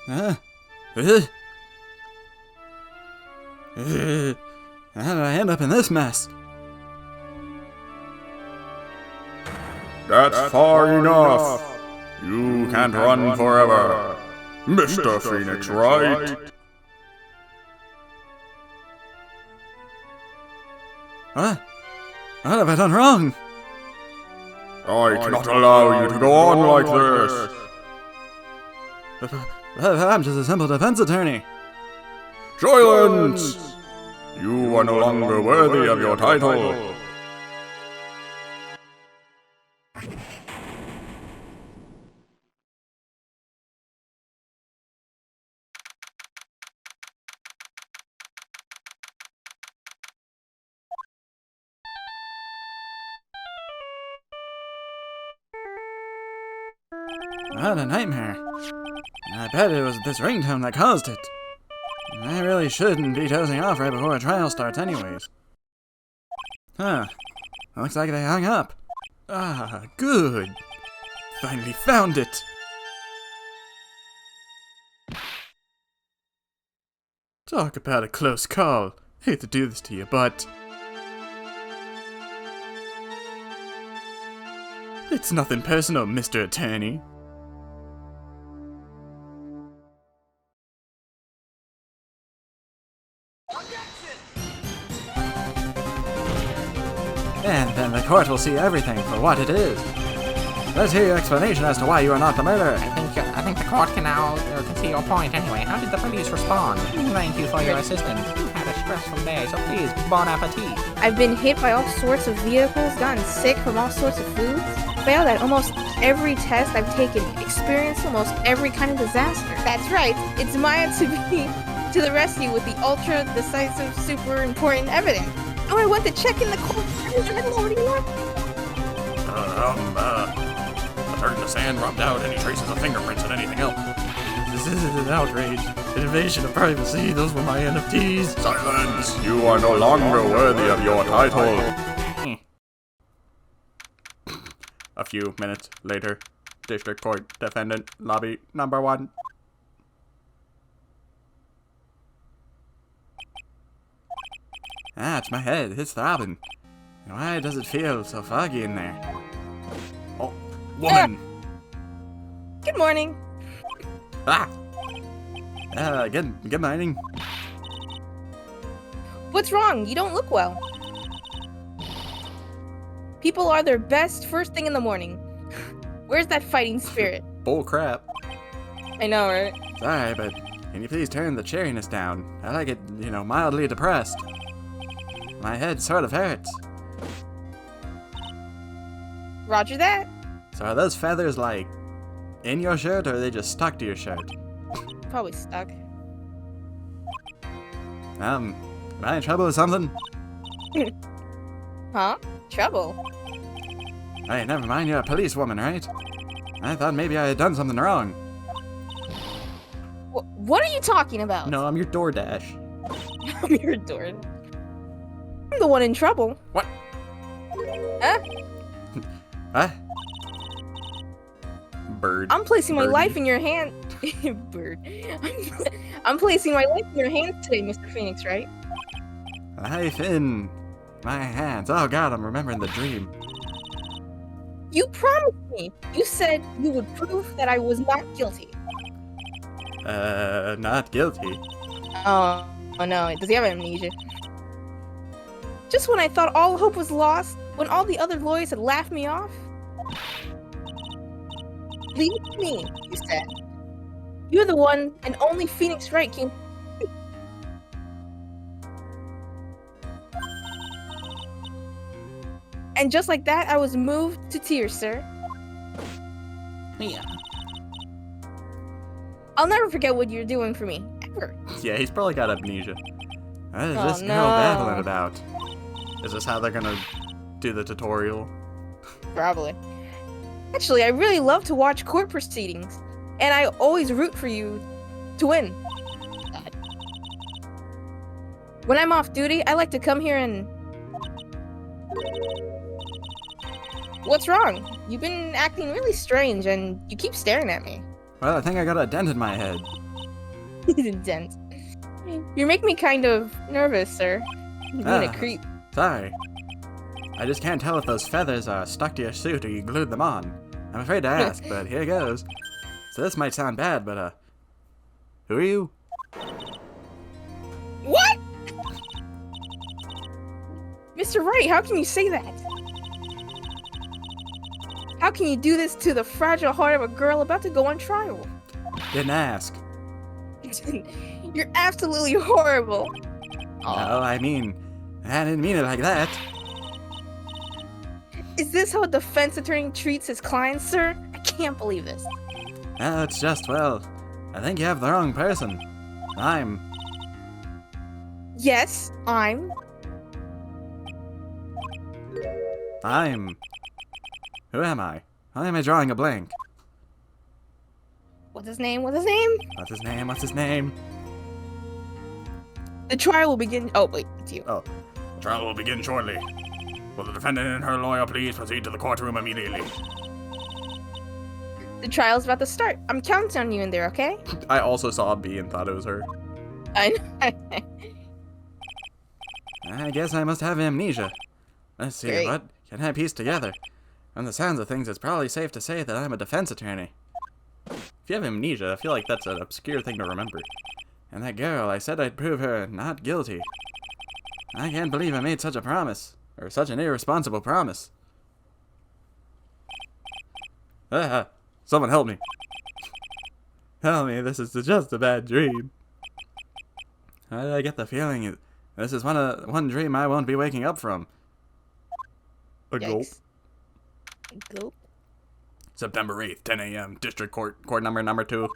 How did I end up in this mess? That's far enough. You can't run forever. Mr. Phoenix, Wright? What? What have I done wrong? I cannot allow you to go on like this. I'm just a simple defense attorney. Silence! You are no longer worthy of your title. What a nightmare. I bet it was this ringtone that caused it. I really shouldn't be dozing off right before a trial starts anyways. Huh. Looks like they hung up. Ah, good. Finally found it. Talk about a close call. Hate to do this to you, but... it's nothing personal, Mr. Attorney. And then the court will see everything for what it is. Let's hear your explanation as to why you are not the murderer. I think the court can now can see your point anyway. How did the police respond? Thank you for your assistance. You've had a stressful day, so please, bon appetit. I've been hit by all sorts of vehicles, gotten sick from all sorts of foods, failed at almost every test I've taken, experienced almost every kind of disaster. That's right, it's Maya to be to the rescue with the ultra decisive, super important evidence. Oh, I went to check in the court. Turned the sand, rubbed out any traces of fingerprints and anything else. This is an outrage. An invasion of privacy. Those were my NFTs. Silence! You are no longer worthy of your title. A few minutes later, District Court Defendant Lobby Number 1. Ah, it's my head. It's throbbing. Why does it feel so foggy in there? Oh, woman! Good morning. Ah! Good morning. What's wrong? You don't look well. People are their best first thing in the morning. Where's that fighting spirit? Bull crap. I know, right? Sorry, but can you please turn the cheeriness down? I like it, mildly depressed. My head sort of hurts. Roger that. So are those feathers, like, in your shirt, or are they just stuck to your shirt? Probably stuck. Am I in trouble with something? Huh? Trouble? Hey, never mind, you're a policewoman, right? I thought maybe I had done something wrong. What are you talking about? No, I'm your DoorDash. I'm your door. I'm the one in trouble. What? Huh? Huh? Bird. I'm placing my Birdie. life in your hand. Bird. I'm placing my life in your hands today, Mr. Phoenix, right? Life in my hands. Oh god, I'm remembering the dream. You promised me. You said you would prove that I was not guilty. Not guilty. Oh no, does he have amnesia? Just when I thought all hope was lost, when all the other lawyers had laughed me off. Leave it to me, you said. You're the one and only Phoenix Wright came. And just like that, I was moved to tears, sir. Yeah. I'll never forget what you're doing for me, ever. Yeah, he's probably got amnesia. What is Oh, this girl no. babbling about? Is this how they're gonna do the tutorial? Probably. Actually, I really love to watch court proceedings, and I always root for you to win. God. When I'm off duty, I like to come here and... What's wrong? You've been acting really strange, and you keep staring at me. Well, I think I got a dent in my head. Intense. You make me kind of nervous, sir. You're being a creep. Sorry. I just can't tell if those feathers are stuck to your suit or you glued them on. I'm afraid to ask, but here goes. So this might sound bad, but, who are you? What? Mr. Wright, how can you say that? How can you do this to the fragile heart of a girl about to go on trial? Didn't ask. You're absolutely horrible. No, I didn't mean it like that. Is this how a defense attorney treats his clients, sir? I can't believe this. No, it's just, well, I think you have the wrong person. Yes, I'm. Who am I? Why am I drawing a blank? What's his name? What's his name? What's his name? What's his name? The trial will begin. Oh, wait, it's you. Oh. The trial will begin shortly. Will the defendant and her lawyer please proceed to the courtroom immediately? The trial's about to start. I'm counting on you in there, okay? I also saw a B and thought it was her. I know. I guess I must have amnesia. Let's see, Great. what can I piece together? From the sounds of things, it's probably safe to say that I'm a defense attorney. If you have amnesia, I feel like that's an obscure thing to remember. And that girl, I said I'd prove her not guilty. I can't believe I made such a promise. Or such an irresponsible promise. Someone help me. Tell me this is just a bad dream. How did I get the feeling this is one dream I won't be waking up from? A gulp. Yikes. Gulp. September 8th, 10 a.m. District Court, court number 2.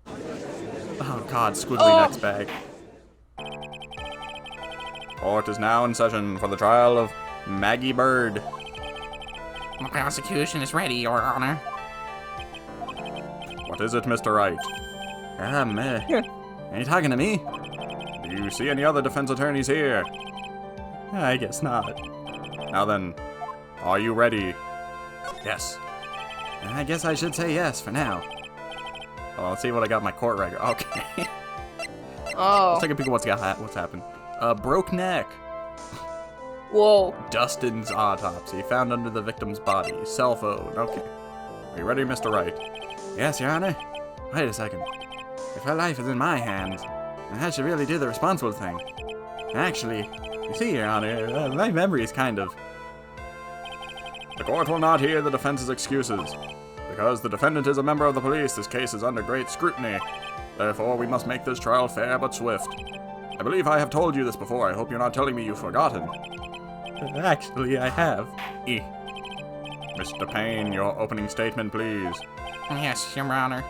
Oh god, squiggly next bag. Court is now in session for the trial of Maggie Bird. The prosecution is ready, Your Honor. What is it, Mr. Wright? Are you talking to me? Do you see any other defense attorneys here? I guess not. Now then, are you ready? Yes. I guess I should say yes for now. Well, let's see what I got in my court record. Okay. Oh. Let's take a peek at what's happened. Broke neck. Whoa. Dustin's autopsy found under the victim's body. Cell phone. Okay. Are you ready, Mr. Wright? Yes, Your Honor. Wait a second. If her life is in my hands, then I should really do the responsible thing. Actually, you see, Your Honor, my memory is kind of... The court will not hear the defense's excuses. Because the defendant is a member of the police, this case is under great scrutiny. Therefore, we must make this trial fair but swift. I believe I have told you this before. I hope you're not telling me you've forgotten. Actually, I have. Mr. Payne, your opening statement, please. Yes, Your Honor.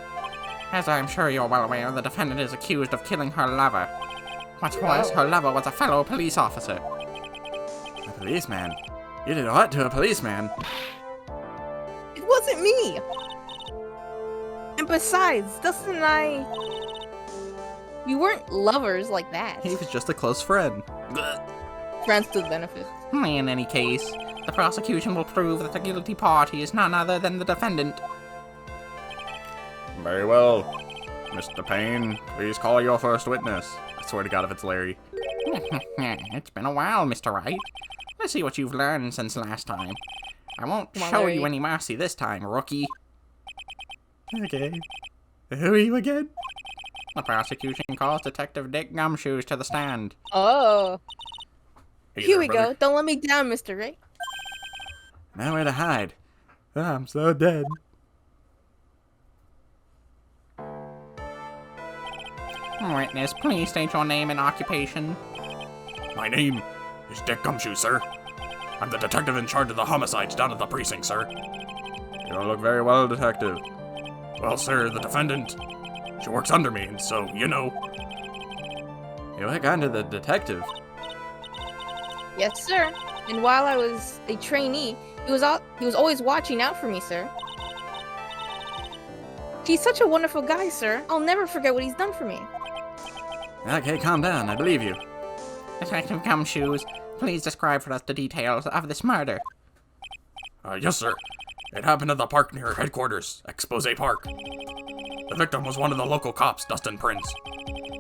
As I'm sure you're well aware, the defendant is accused of killing her lover. What's worse, her lover was a fellow police officer. A policeman? You did what to a policeman? It wasn't me. And besides, Dustin and I... We weren't lovers like that. He was just a close friend. Friends to the benefit. In any case, the prosecution will prove that the guilty party is none other than the defendant. Very well. Mr. Payne, please call your first witness. I swear to God if it's Larry. It's been a while, Mr. Wright. Let's see what you've learned since last time. I won't Come on, show Larry. you any mercy this time, rookie. Okay. Who are you again? The prosecution calls Detective Dick Gumshoes to the stand. Oh. Hey Here there, we brother. go. Don't let me down, Mr. Wright. Nowhere to hide. Oh, I'm so dead. Witness, please state your name and occupation. My name is Dick Gumshoe, sir. I'm the detective in charge of the homicides down at the precinct, sir. You don't look very well, detective. Well, sir, the defendant, she works under me, and so, you know. You work under the detective. Yes, sir. And while I was a trainee, he was always watching out for me, sir. He's such a wonderful guy, sir. I'll never forget what he's done for me. Okay, calm down. I believe you. Detective Gumshoes, please describe for us the details of this murder. Yes, sir. It happened at the park near headquarters, Expose Park. The victim was one of the local cops, Dustin Prince.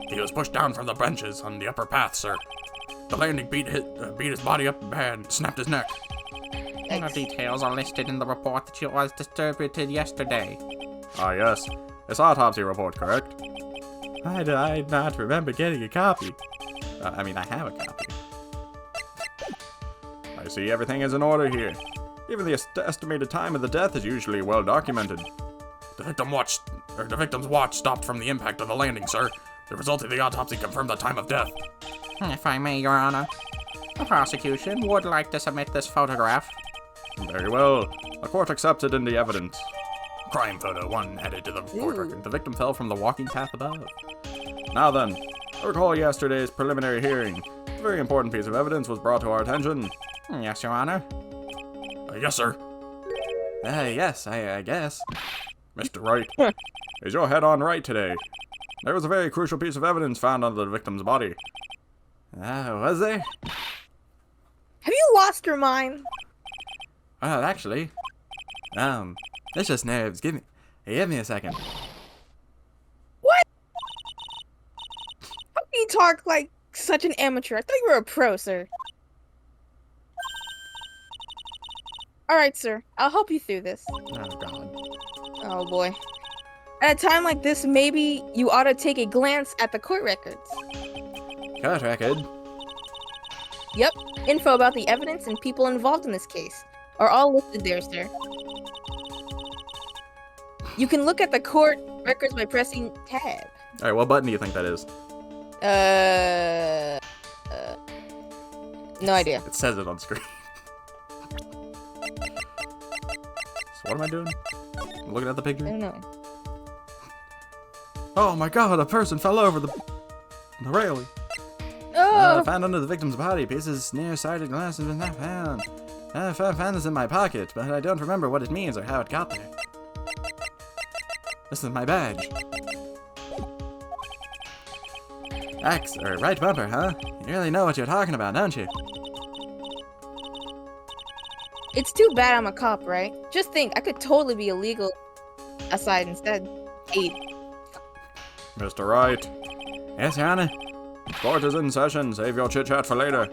He was pushed down from the benches on the upper path, sir. The landing beat his body up bad, snapped his neck. The details are listed in the report that was distributed yesterday. Ah, yes. It's autopsy report, correct? I not remember getting a copy. I mean, I have a copy. I see everything is in order here. Even the estimated time of the death is usually well documented. The victim's watch stopped from the impact of the landing, sir. The result of the autopsy confirmed the time of death. If I may, Your Honor, the prosecution would like to submit this photograph. Very well. The court accepted into evidence. Crime photo 1 added to the court record. The victim fell from the walking path above. Now then, recall yesterday's preliminary hearing. A very important piece of evidence was brought to our attention. Yes, Your Honor. Yes, sir. Yes, I guess. Mr. Wright, is your head on right today? There was a very crucial piece of evidence found under the victim's body. Was there? Have you lost your mind? Well, actually, it's just nerves. Give me a second. What? How can you talk like such an amateur? I thought you were a pro, sir. Alright, sir. I'll help you through this. Oh, God. Oh, boy. At a time like this, maybe you ought to take a glance at the court records. Court record? Yep. Info about the evidence and people involved in this case are all listed there, sir. You can look at the court records by pressing tab. Alright, what button do you think that is? No idea. It says it on screen. So what am I doing? I'm looking at the I picture? don't know. Oh my God, a person fell over the railing. Oh! Found under the victim's body. Pieces near-sighted glasses was not found. I found this in my pocket, but I don't remember what it means or how it got there. This is my badge. Right bumper, huh? You really know what you're talking about, don't you? It's too bad I'm a cop, right? Just think, I could totally be illegal aside instead. Aid. Mr. Wright, Yes, Your Honor. court is in session. Save your chit-chat for later.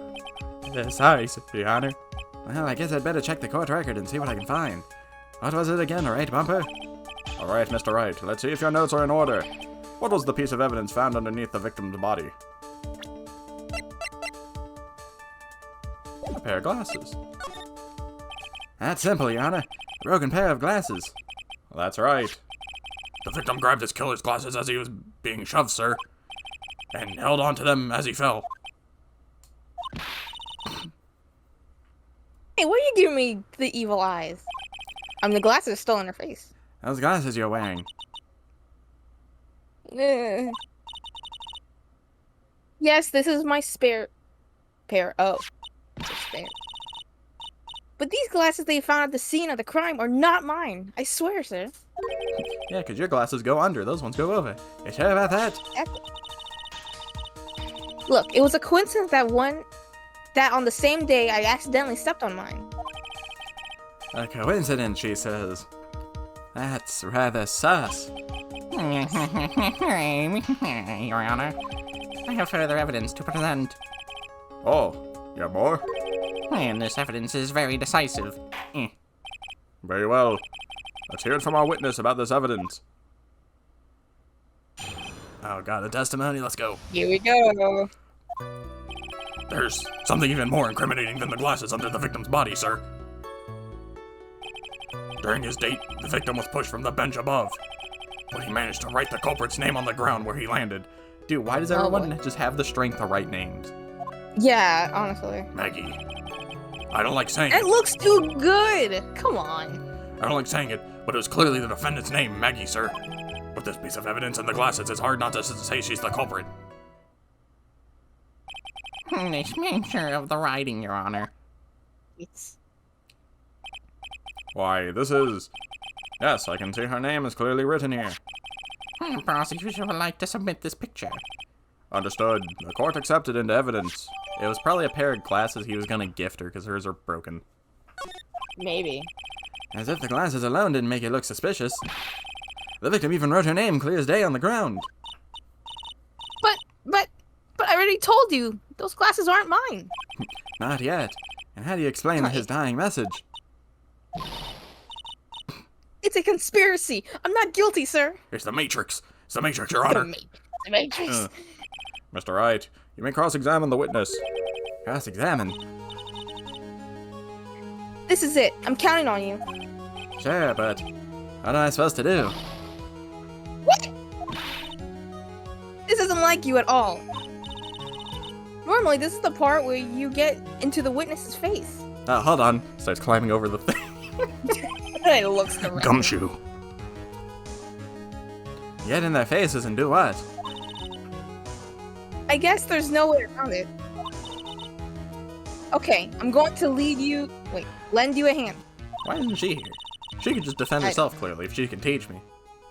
Sorry, Your Honor. Well, I guess I'd better check the court record and see what I can find. What was it again, right bumper? All right, Mr. Wright, let's see if your notes are in order. What was the piece of evidence found underneath the victim's body? A pair of glasses. That's simple, Your Honor. A broken pair of glasses. That's right. The victim grabbed his killer's glasses as he was being shoved, sir, and held onto them as he fell. Hey, why are you giving me the evil eyes? The glasses still in her face. Those glasses you're wearing. Yes, this is my spare pair. Oh, it's a spare. But these glasses they found at the scene of the crime are not mine. I swear, sir. Yeah, because your glasses go under. Those ones go over. You sure about that? Look, it was a coincidence that on the same day I accidentally stepped on mine. A coincidence, she says. That's rather sus. Your Honor, I have further evidence to present. Oh, you have more? And this evidence is very decisive. Very well. Let's hear it from our witness about this evidence. Oh God, a testimony. Let's go. Here we go. There's something even more incriminating than the glasses under the victim's body, sir. During his date, the victim was pushed from the bench above, but he managed to write the culprit's name on the ground where he landed. Dude, why does everyone just have the strength to write names? Yeah, honestly. Maggie. I don't like saying It it. looks too good. Come on. I don't like saying it, but it was clearly the defendant's name, Maggie, sir. With this piece of evidence and the glasses, it's hard not to say she's the culprit. Just make sure of the writing, Your Honor. It's Why, this is... Yes, I can see her name is clearly written here. The prosecution would like to submit this picture. Understood. The court accepted into evidence. It was probably a pair of glasses he was gonna gift her because hers are broken. maybe. As if the glasses alone didn't make it look suspicious. The victim even wrote her name clear as day on the ground. But I already told you, those glasses aren't mine. Not yet. And how do you explain his dying message? It's a conspiracy. I'm not guilty, sir. It's the Matrix. It's the Matrix, Your Honor. The Matrix. Mr. Wright, you may cross-examine the witness. Cross-examine? This is it. I'm counting on you. Sure, but what am I supposed to do? What? This isn't like you at all. Normally, this is the part where you get into the witness's face. Hold on. Starts climbing over the thing. It looks correct. Gumshoe. Get in their faces and do what? I guess there's no way around it. Okay, I'm going to lend you a hand. Why isn't she here? She could just defend herself clearly if she can teach me.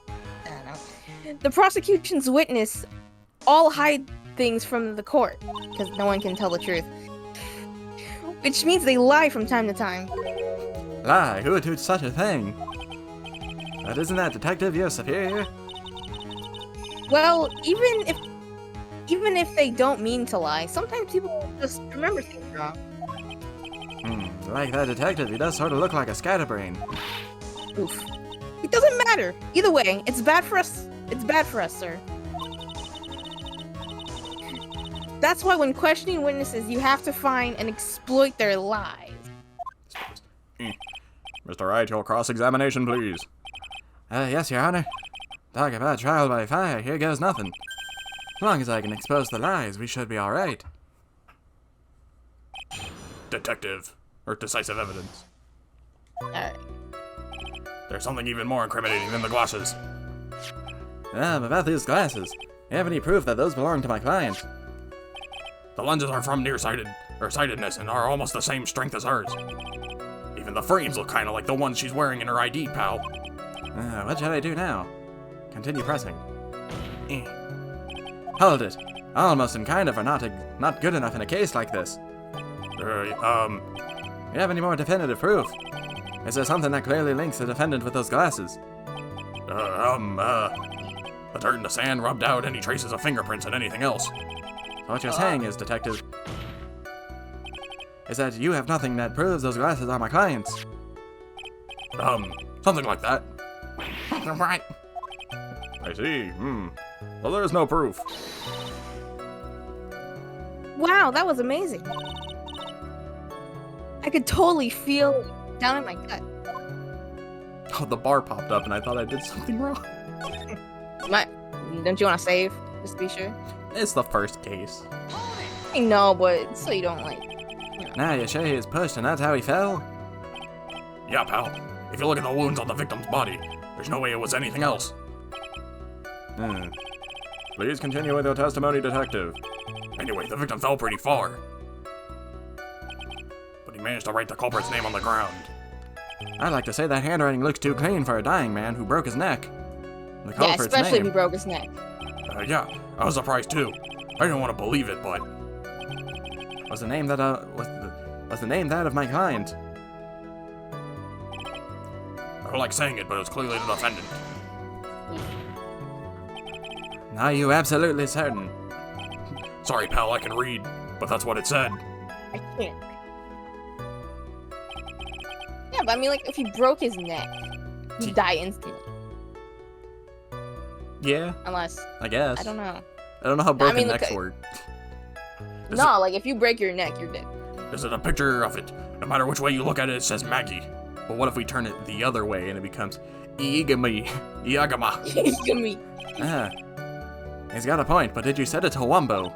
I don't know. The prosecution's witness all hide things from the court, because no one can tell the truth. Which means they lie from time to time. Lie? Who would do such a thing? But isn't that detective your superior? Well, even if they don't mean to lie, sometimes people just remember things wrong. Like that detective, he does sort of look like a scatterbrain. Oof. It doesn't matter. Either way, it's bad for us. It's bad for us, sir. That's why when questioning witnesses, you have to find and exploit their lies. Mr. Wright, your cross-examination, please. Yes, Your Honor. Talk about trial by fire, here goes nothing. As long as I can expose the lies, we should be alright. Detective. Or decisive evidence. Alright. There's something even more incriminating than the glasses. About these glasses. You have any proof that those belong to my client? The lenses are from sightedness and are almost the same strength as hers. Even the frames look kinda like the ones she's wearing in her ID, pal. What should I do now? Continue pressing. Hold it. Almost and kind of are not good enough in a case like this. You have any more definitive proof? Is there something that clearly links the defendant with those glasses? The dirt and the sand rubbed out any traces of fingerprints and anything else. So what you're saying is, detective, is that you have nothing that proves those glasses are my client's. Something like that. Right. I see. Well, there's no proof. Wow, that was amazing. I could totally feel it down in my gut. Oh, the bar popped up and I thought I did something wrong. Don't you want to save? Just to be sure. It's the first case. I know, but so you don't Now you sure he was pushed and that's how he fell? Yeah, pal. If you look at the wounds on the victim's body, there's no way it was anything else. Please continue with your testimony, detective. Anyway, the victim fell pretty far. But he managed to write the culprit's name on the ground. I'd like to say that handwriting looks too clean for a dying man who broke his neck. The Yeah, culprit's especially if name. he broke his neck. Yeah, I was surprised too. I didn't want to believe it, but Was the name that was the name that of my client? I don't like saying it, but it was clearly the defendant. Are you absolutely certain? Sorry, pal, I can read, but that's what it said. I can't. Yeah, but I mean, like, if he broke his neck, he'd die instantly. Yeah, Unless, I guess. I don't know. I don't know how broken mean, look, necks work. No, like, if you break your neck, you're dead. There's a picture of it. No matter which way you look at it, it says Maggie. But what if we turn it the other way and it becomes Iigami? Iagama. Give me. He's got a point, but did you set it to Wumbo?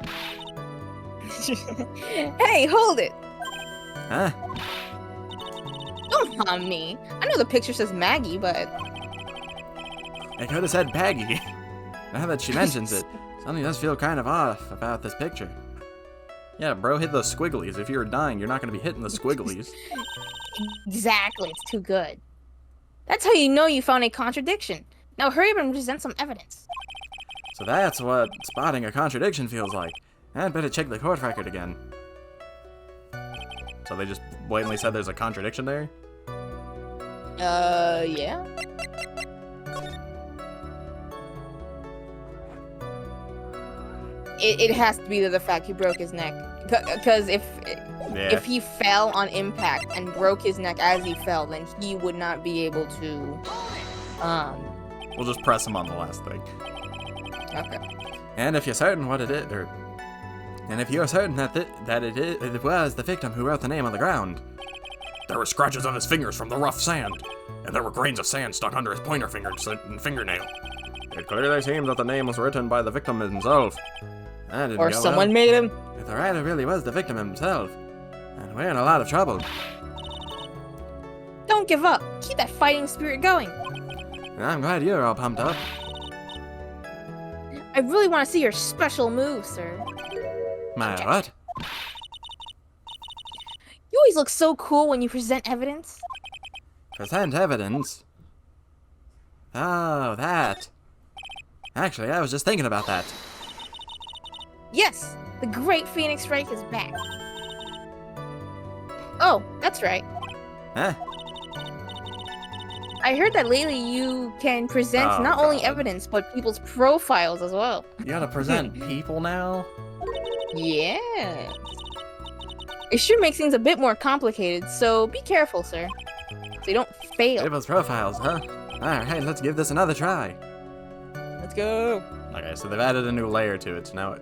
Hey, hold it! Huh? Don't harm me. I know the picture says Maggie, but It could have said Peggy. Now that she mentions it, something does feel kind of off about this picture. Yeah, bro, hit those squigglies. If you're dying, you're not going to be hitting the squigglies. exactly, it's too good. That's how you know you found a contradiction. Now hurry up and present some evidence. So that's what spotting a contradiction feels like. I'd better check the court record again. So they just blatantly said there's a contradiction there? Yeah? it has to be the fact he broke his neck. Because if he fell on impact and broke his neck as he fell, then he would not be able to. We'll just press him on the last thing. Okay. And if you're certain what it is, and if you're certain that it was the victim who wrote the name on the ground. There were scratches on his fingers from the rough sand, and there were grains of sand stuck under his pointer finger and fingernail. It clearly seems that the name was written by the victim himself. That didn't Or go someone well. made him. If the writer really was the victim himself, and we're in a lot of trouble. Don't give up. Keep that fighting spirit going. I'm glad you're all pumped up. I really want to see your special move, sir. My what? You always look so cool when you present evidence. Present evidence? Oh, that. Actually, I was just thinking about that. Yes, the great Phoenix Wright is back. Oh, that's right. Huh? I heard that lately you can present Oh, not only God. evidence, but people's profiles as well. You gotta present people now? Yeah. It should make things a bit more complicated, so be careful, sir. So you don't fail. People's profiles, huh? Alright, let's give this another try. Let's go. Okay, so they've added a new layer to it, so now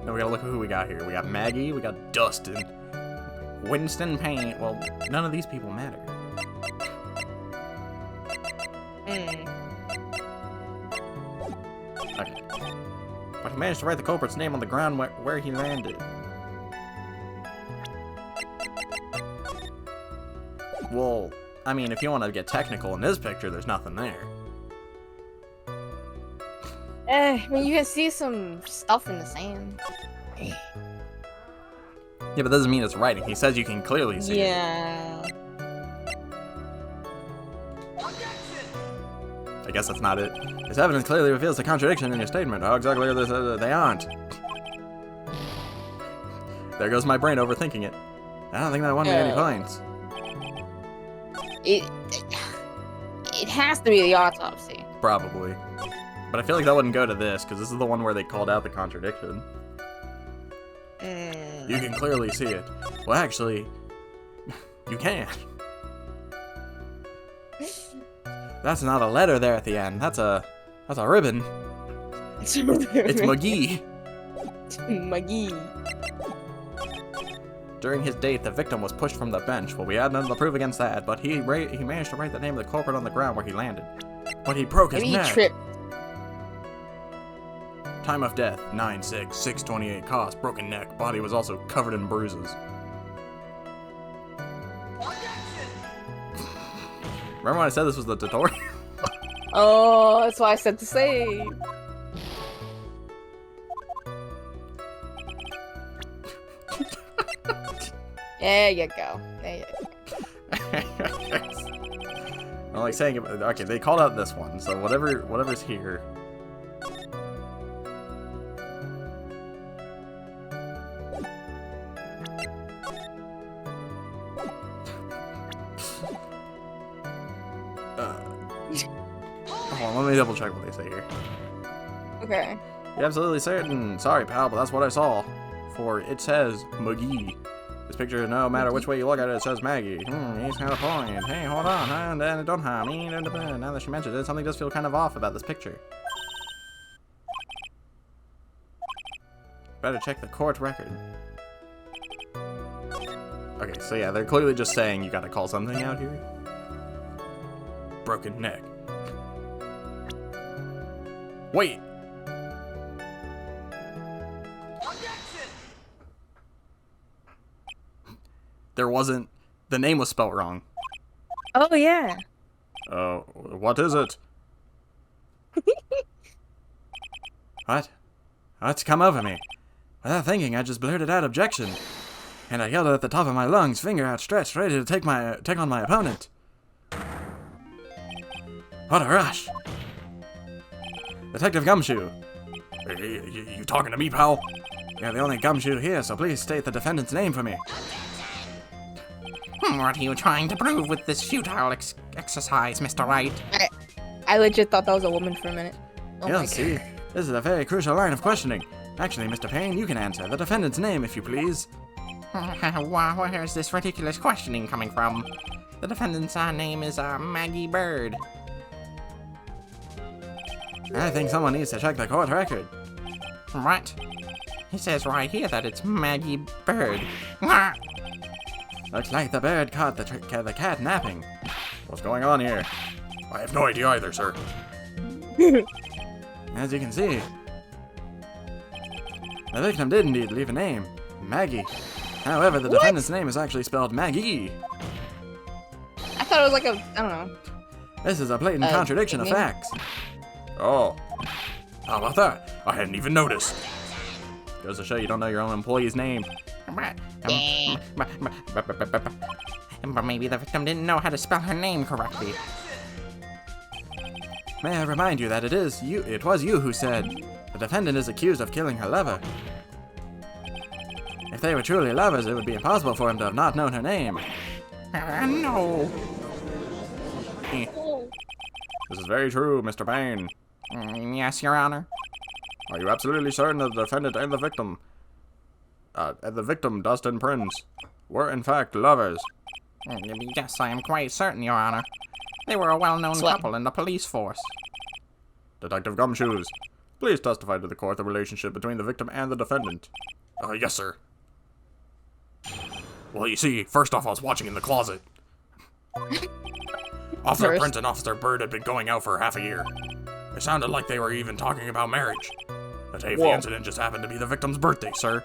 we gotta look at who we got here. We got Maggie, we got Dustin, Winston Payne. Well, none of these people matter. Okay. But he managed to write the culprit's name on the ground where he landed. Well, I mean, if you want to get technical in this picture, there's nothing there. I mean, you can see some stuff in the sand. Yeah, but that doesn't mean it's writing. He says you can clearly see it. Yeah. I guess that's not it. This evidence clearly reveals the contradiction in your statement. How exactly are they aren't? There goes my brain overthinking it. I don't think that won me any points. It has to be the autopsy. Probably. But I feel like that wouldn't go to this, because this is the one where they called out the contradiction. You can clearly see it. Well, actually, you can. That's not a letter there at the end. That's a ribbon. It's McGee. McGee. During his date, the victim was pushed from the bench. Well, we had nothing to prove against that, but he managed to write the name of the culprit on the ground where he landed. But he broke his Maybe he neck. tripped. Time of death, 9/6/6/28. Cost, broken neck. Body was also covered in bruises. Remember when I said this was the tutorial? Oh, that's why I said to save. There you go. There you go. I'm like saying, okay, they called out this one, so whatever's here. Hold on, let me double check what they say here. Okay. You're absolutely certain. Sorry, pal, but that's what I saw. For it says McGee. This picture, no matter which way you look at it, it says Maggie. He's kind of point. Hey, hold on, huh? And don't harm me. Now that she mentioned it, something does feel kind of off about this picture. Better check the court record. Okay, so yeah, they're clearly just saying you gotta call something out here. Broken neck. Wait! There wasn't... The name was spelt wrong. Oh, yeah. What is it? What? What's come over me? Without thinking, I just blurted out objection. And I yelled at the top of my lungs, finger outstretched, ready to take on my opponent. What a rush! Detective Gumshoe. Hey, you talking to me, pal? You're the only gumshoe here, so please state the defendant's name for me. What are you trying to prove with this futile exercise, Mr. Wright? I legit thought that was a woman for a minute. Oh my You'll God. see. This is a very crucial line of questioning. Actually, Mr. Payne, you can answer. The defendant's name, if you please. Where is this ridiculous questioning coming from? The defendant's name is Maggie Bird. I think someone needs to check the court record. What? It says right here that it's Maggie Bird. Looks like the bird caught the cat napping. What's going on here? I have no idea either, sir. As you can see, the victim did indeed leave a name, Maggie. However, the defendant's name is actually spelled Maggie. I thought it was like a, I don't know. This is a blatant contradiction of name? facts. Oh. How about that? I hadn't even noticed. Goes to show you don't know your own employee's name. But maybe the victim didn't know how to spell her name correctly. May I remind you that it was you who said the defendant is accused of killing her lover. If they were truly lovers, it would be impossible for him to have not known her name. No. This is very true, Mr. Payne. Yes, Your Honor. Are you absolutely certain that the defendant and the victim, Dustin Prince, were in fact lovers? Yes, I am quite certain, Your Honor. They were a well-known couple in the police force. Detective Gumshoes, please testify to the court the relationship between the victim and the defendant. Yes, sir. Well, you see, first off, I was watching in the closet. Officer Prince and Officer Bird had been going out for half a year. It sounded like they were even talking about marriage. The day of the incident just happened to be the victim's birthday, sir.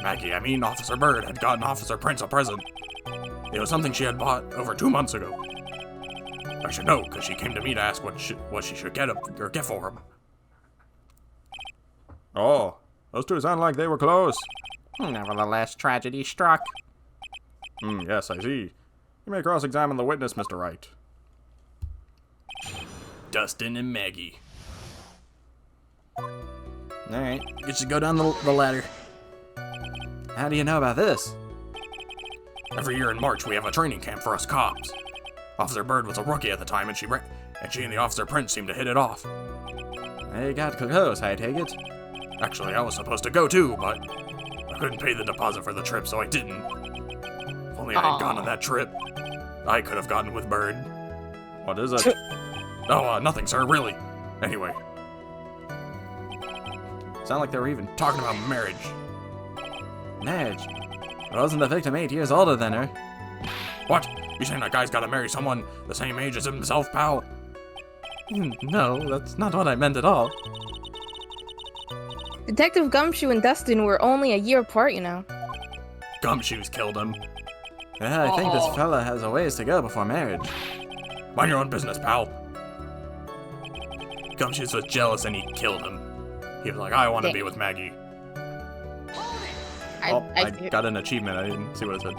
Maggie, I mean Officer Bird, had gotten Officer Prince a present. It was something she had bought over 2 months ago. I should know, because she came to me to ask what she should get for him. Oh, those two sound like they were close. Nevertheless, tragedy struck. Yes, I see. You may cross-examine the witness, Mr. Wright. Dustin and Maggie. Alright, you should go down the ladder. How do you know about this? Every year in March, we have a training camp for us cops. Officer Bird was a rookie at the time, and she and the Officer Prince seemed to hit it off. They got close, I take it. Actually, I was supposed to go too, but I couldn't pay the deposit for the trip, so I didn't. If only I had gone on that trip, I could have gotten with Bird. What is it? Oh, nothing, sir, really. Anyway. Sound like they were even Talking about marriage. marriage. Wasn't the victim 8 years older than her? What? You saying that guy's gotta marry someone the same age as himself, pal? No, that's not what I meant at all. Detective Gumshoe and Dustin were only a year apart, you know. Gumshoes killed him. Yeah, I think this fella has a ways to go before marriage. Mind your own business, pal. Gumshoes was jealous and he killed him. He was like, I want to be with Maggie. I got an achievement, I didn't see what it said.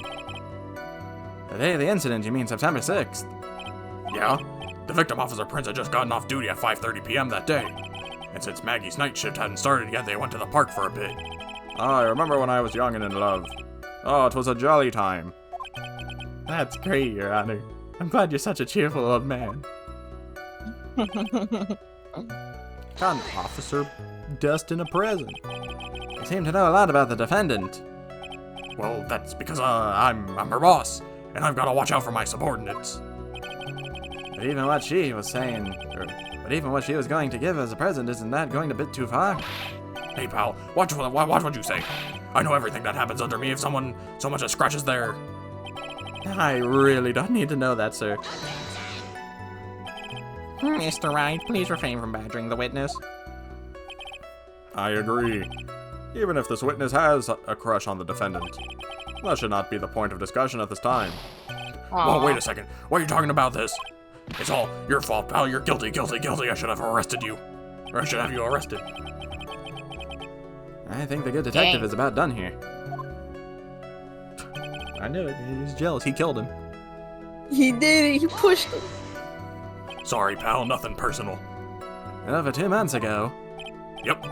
The day of the incident, you mean September 6th? Yeah? The victim, Officer Prince, had just gotten off duty at 5:30 p.m. that day. And since Maggie's night shift hadn't started yet, they went to the park for a bit. Oh, I remember when I was young and in love. Oh, it was a jolly time. That's great, Your Honor. I'm glad you're such a cheerful old man. Got an Officer Dustin a present. You seem to know a lot about the defendant. Well, that's because I'm her boss, and I've got to watch out for my subordinates. But even what she was saying, but even what she was going to give as a present, isn't that going a bit too far? Hey, pal, watch what you say. I know everything that happens under me if someone so much as scratches their... I really don't need to know that, sir. Mr. Wright, please refrain from badgering the witness. I agree. Even if this witness has a crush on the defendant. That should not be the point of discussion at this time. Whoa, wait a second. Why are you talking about this? It's all your fault, pal. You're guilty, guilty, guilty. I should have arrested you. Or I should have you arrested. I think the good detective is about done here. I knew it. He was jealous. He killed him. He did it. He pushed him. Sorry, pal. Nothing personal. Over 2 months ago. Yep.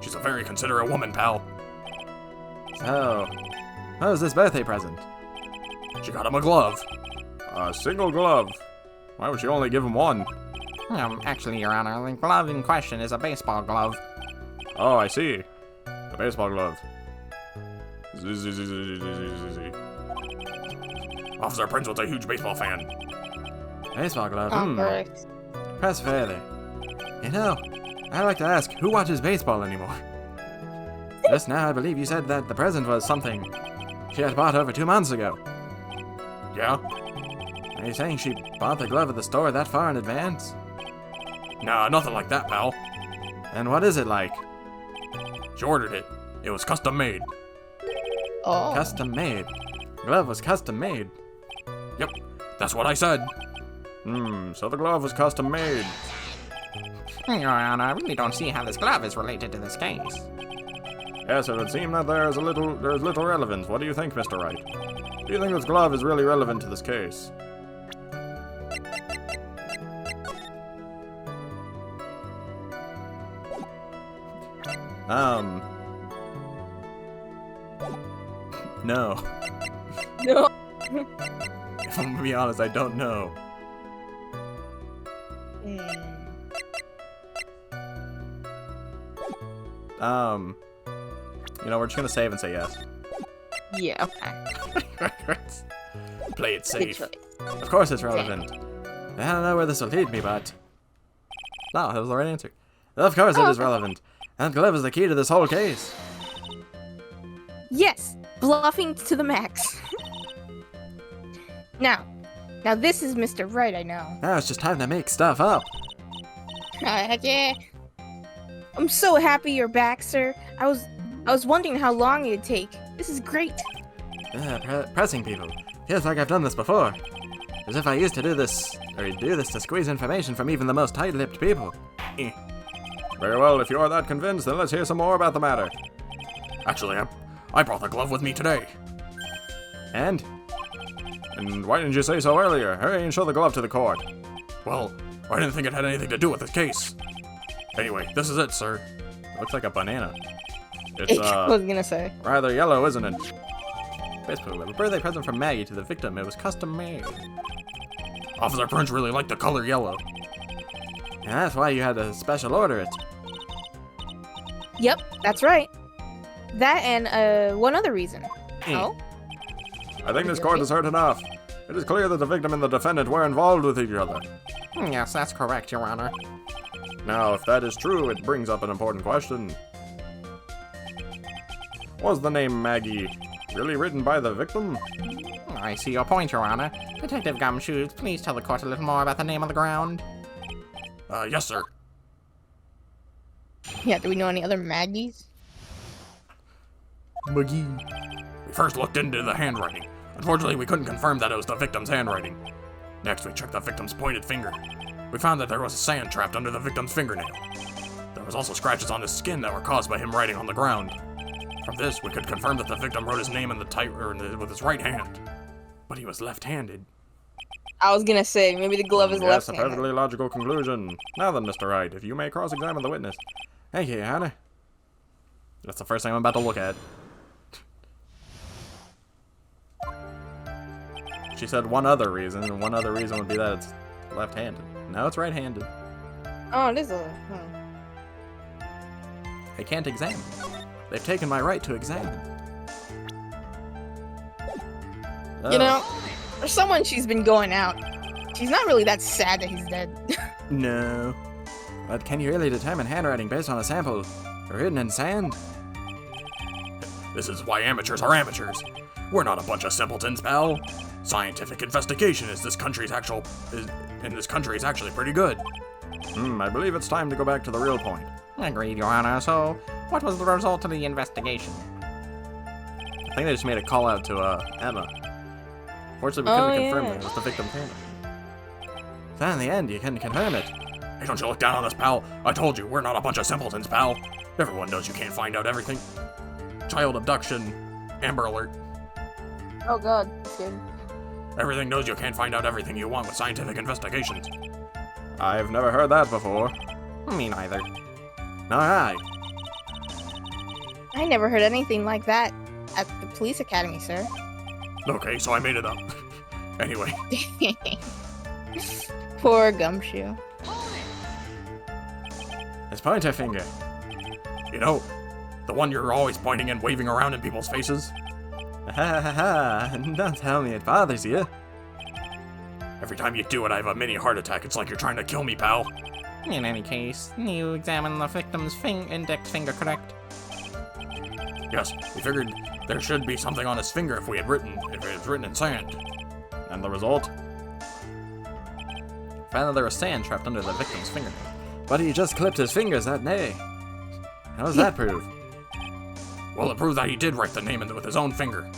She's a very considerate woman, pal. So, what was this birthday present? She got him a glove. A single glove. Why would she only give him one? Actually, Your Honor, the glove in question is a baseball glove. Oh, I see. The baseball glove. Officer Prince was a huge baseball fan. Baseball glove? Correct. Press further. You know, I'd like to ask, who watches baseball anymore? Just now, I believe you said that the present was something she had bought over 2 months ago. Yeah? Are you saying she bought the glove at the store that far in advance? Nah, nothing like that, pal. And what is it like? She ordered it. It was custom made. Oh. Custom made. Glove was custom made. Yep, that's what I said. So the glove was custom made. Your Honor, I really don't see how this glove is related to this case. Yes, it would seem that there's little relevance. What do you think, Mr. Wright? Do you think this glove is really relevant to this case? No. No. If I'm gonna be honest, I don't know. You know, we're just gonna save and say yes. Yeah, okay. Play it Good safe. choice. Of course it's relevant. I don't know where this will lead me, but... No, that was the right answer. Of course it is relevant. That glove is the key to this whole case. Yes, bluffing to the max. Now this is Mr. Wright, I know. Now it's just time to make stuff up. Heck yeah. I'm so happy you're back, sir. I was wondering how long it'd take. This is great. Pressing people. Feels like I've done this before. As if I used to do this to squeeze information from even the most tight-lipped people. Very well, if you are that convinced, then let's hear some more about the matter. Actually, I brought the glove with me today. And why didn't you say so earlier? Hurry and show the glove to the court. Well, I didn't think it had anything to do with this case. Anyway, this is it, sir. it looks like a banana. It's, I was gonna say. rather yellow, isn't it? Basically, a birthday present from Maggie to the victim. It was custom made. Officer Prince really liked the color yellow. And that's why you had to special order it. Yep, that's right. That and one other reason. Oh? I think this court has heard enough. It is clear that the victim and the defendant were involved with each other. Yes, that's correct, Your Honor. Now, if that is true, it brings up an important question. Was the name Maggie really written by the victim? I see your point, Your Honor. Detective Gumshoes, please tell the court a little more about the name on the ground. Yes, sir. Yeah, do we know any other Maggies? Maggie. We first looked into the handwriting. Unfortunately, we couldn't confirm that it was the victim's handwriting. Next, we checked the victim's pointed finger. We found that there was sand trapped under the victim's fingernail. There was also scratches on his skin that were caused by him writing on the ground. From this, we could confirm that the victim wrote his name with his right hand. But he was left-handed. I was gonna say, maybe the glove is Yes, a left-handed. perfectly logical conclusion. Now then, Mr. Wright, if you may cross-examine the witness. Thank you, Your Honor. That's the first thing I'm about to look at. She said one other reason, and one other reason would be that it's left-handed. No, it's right-handed. Oh, it is a... I can't examine. They've taken my right to examine. You know, for someone she's been going out, she's not really that sad that he's dead. No. But can you really determine handwriting based on a sample written in sand? This is why amateurs are amateurs. We're not a bunch of simpletons, pal. Scientific investigation in this country is actually pretty good. I believe it's time to go back to the real point. Agreed, Your Honor. So, what was the result of the investigation? I think they just made a call out to Emma. Fortunately, we couldn't confirm that it was the victim's handwriting. So in the end, you couldn't confirm it. Hey, don't you look down on us, pal. I told you, we're not a bunch of simpletons, pal. Everyone knows you can't find out everything. Child abduction. Amber Alert. Oh god, that's good. Everything knows you can't find out everything you want with scientific investigations. I've never heard that before. Me neither. Alright. I never heard anything like that at the police academy, sir. Okay, so I made it up. Anyway, Poor Gumshoe. His pointer finger. you know, The one you're always pointing and waving around in people's faces? Ha ha ha, don't tell me it bothers you. Every time you do it, I have a mini heart attack. It's like you're trying to kill me, pal. In any case, you examine the victim's index finger, correct? Yes, we figured there should be something on his finger if it was written in sand. And the result? Found that there was sand trapped under the victim's fingernail. But he just clipped his fingers that day. How does that prove? Well, it proved that he did write the name with his own finger.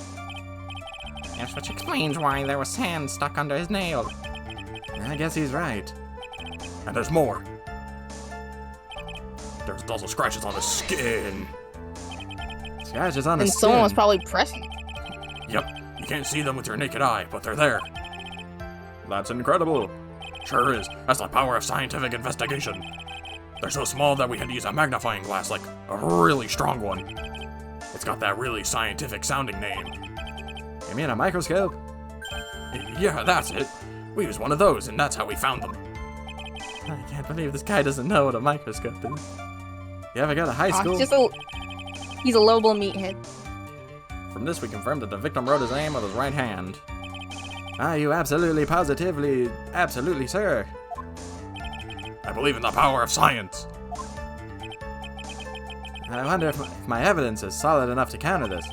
Yes, which explains why there was sand stuck under his nail. I guess he's right. And there's more. There's also scratches on his skin. Scratches on And his skin. someone was probably pressing. Yep, you can't see them with your naked eye, but they're there. That's incredible. Sure is. That's the power of scientific investigation. They're so small that we had to use a magnifying glass, like a really strong one. It's got that really scientific sounding name. You mean a microscope? Yeah, that's it. We used one of those, and that's how we found them. I can't believe this guy doesn't know what a microscope is. You ever go to high school? He's a lowball meathead. From this, we confirmed that the victim wrote his name with his right hand. Are you absolutely absolutely, sir? I believe in the power of science. I wonder if my evidence is solid enough to counter this.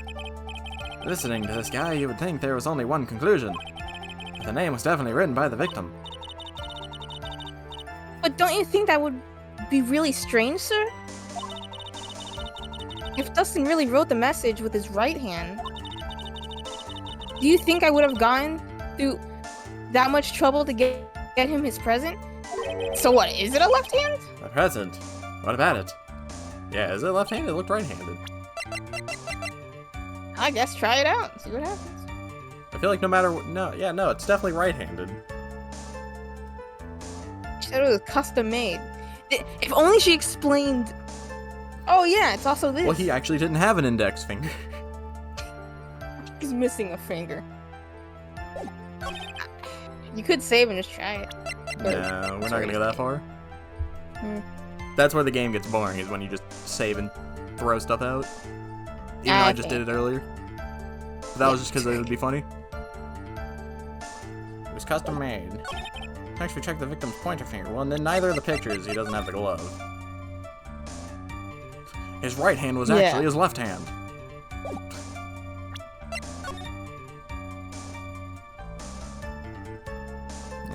Listening to this guy, you would think there was only one conclusion. That the name was definitely written by the victim. But don't you think that would be really strange, sir? If Dustin really wrote the message with his right hand, do you think I would have gone through that much trouble to get him his present? So what, is it a left hand? A present? What about it? Yeah, is it left-handed? It looked right-handed. I guess try it out, see what happens. I feel like no matter what, no, it's definitely right-handed. She said it was custom made. If only she explained. Oh yeah, it's also this. Well, he actually didn't have an index finger. He's missing a finger. You could save and just try it. No, we're not gonna go that far. Hmm. That's where the game gets boring, is when you just save and throw stuff out. Even though I just did it earlier. But that was just because it would be funny. It was custom made. Next, we check the victim's pointer finger. Well, in neither of the pictures, He doesn't have the glove. His right hand was actually his left hand.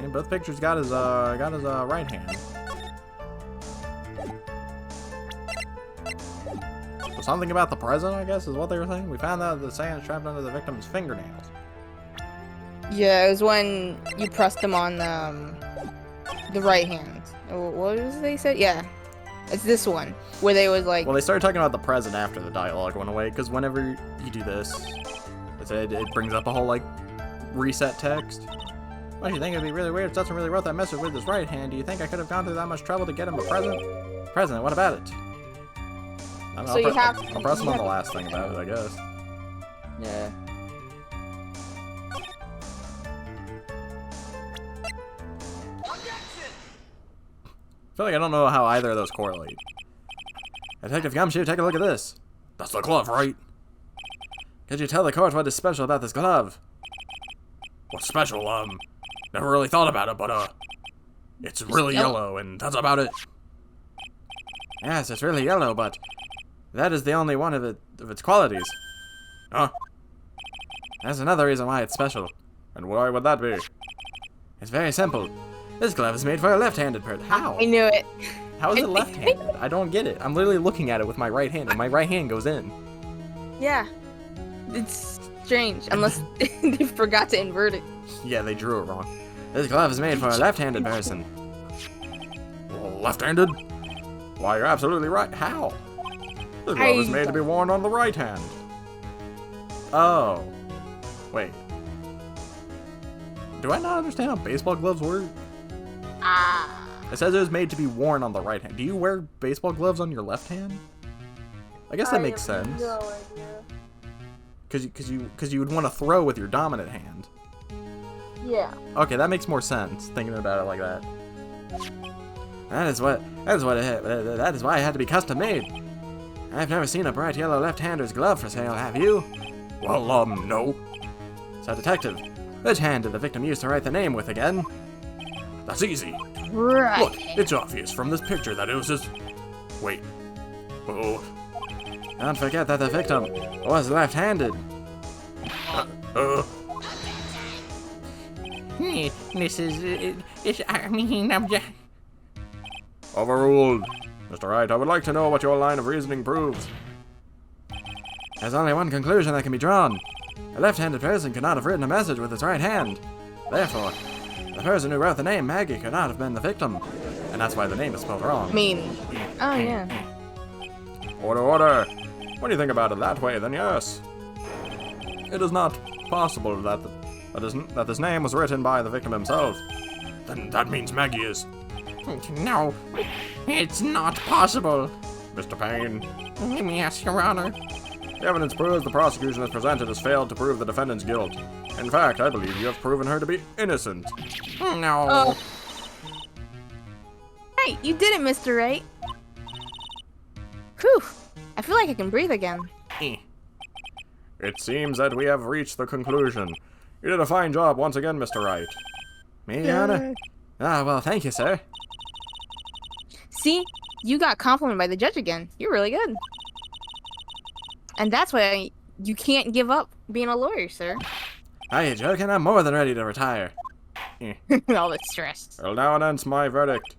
And both pictures got his right hand. So something about the present, I guess, is what they were saying. We found out the sand is trapped under the victim's fingernails. Yeah, it was when you pressed them on the right hand. What was it they said? Yeah, it's this one where they was like. Well, they started talking about the present after the dialogue went away, because whenever you do this, it brings up a whole like reset text. Don't you think it'd be really weird if Dustin really wrote that message with his right hand? Do you think I could have gone through that much trouble to get him a present? Present? What about it? I don't know, I'll press him on the last thing about it, I guess. Yeah. I feel like I don't know how either of those correlate. Detective Gumshoe, take a look at this. That's the glove, right? Could you tell the court what is special about this glove? What's special? Never really thought about it, but, it's really yellow, and that's about it. Yes, it's really yellow, but that is the only one of its qualities. Huh? That's another reason why it's special. And why would that be? It's very simple. This glove is made for a left-handed person. How? I knew it. How is it left-handed? I don't get it. I'm literally looking at it with my right hand, and my right hand goes in. Yeah. It's strange, unless they forgot to invert it. Yeah, they drew it wrong. This glove is made for a left-handed person. Well, left-handed? Why, you're absolutely right. How? The glove is made to be worn on the right hand. Oh. Wait. Do I not understand how baseball gloves work? It says it was made to be worn on the right hand. Do you wear baseball gloves on your left hand? I guess that makes sense. No idea. Because you would want to throw with your dominant hand. Yeah. Okay, that makes more sense, thinking about it like that. That is why it had to be custom made. I've never seen a bright yellow left-hander's glove for sale, have you? Well, no. So, Detective, which hand did the victim use to write the name with again? That's easy. Right. Look, it's obvious from this picture that it was his... Wait. Oh, Don't forget that the victim was left-handed. This is... I mean, I'm just... overruled. Mr. Wright, I would like to know what your line of reasoning proves. There's only one conclusion that can be drawn. A left-handed person could not have written a message with his right hand. Therefore, the person who wrote the name Maggie could not have been the victim. And that's why the name is spelled wrong. I mean, oh yeah. Order, order. When you think about it that way, then yes. It is not possible that this name was written by the victim himself. Then that means Maggie is... No, it's not possible. Mr. Payne. Let me ask, Your Honor. The evidence proves the prosecution has presented has failed to prove the defendant's guilt. In fact, I believe you have proven her to be innocent. No. Oh. Right, you did it, Mr. Wright. Whew. I feel like I can breathe again. It seems that we have reached the conclusion. You did a fine job once again, Mr. Wright. Me, Your Honor? Ah, well, thank you, sir. See? You got complimented by the judge again. You're really good. And that's why you can't give up being a lawyer, sir. Are you joking? I'm more than ready to retire. All the stress. I'll now announce my verdict.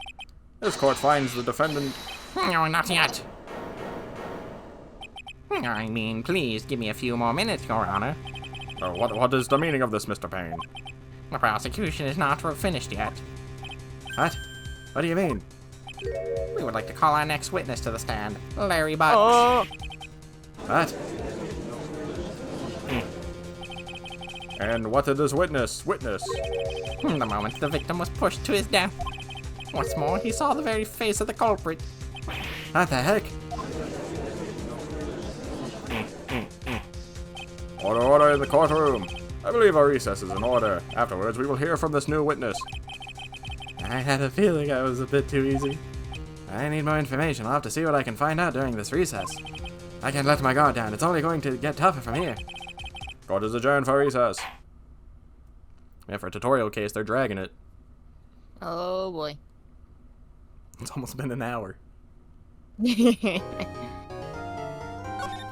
This court finds the defendant... No, not yet. I mean, please give me a few more minutes, Your Honor. What is the meaning of this, Mr. Payne? The prosecution is not finished yet. What? What do you mean? We would like to call our next witness to the stand, Larry Butch. Oh. What? And what did this witness witness? The moment the victim was pushed to his death. What's more, he saw the very face of the culprit. What the heck? Order, order in the courtroom. I believe our recess is in order. Afterwards, we will hear from this new witness. I had a feeling I was a bit too easy. I need more information. I'll have to see what I can find out during this recess. I can't let my guard down. It's only going to get tougher from here. Court is adjourned for recess. Yeah, for a tutorial case, they're dragging it. Oh boy. It's almost been an hour. New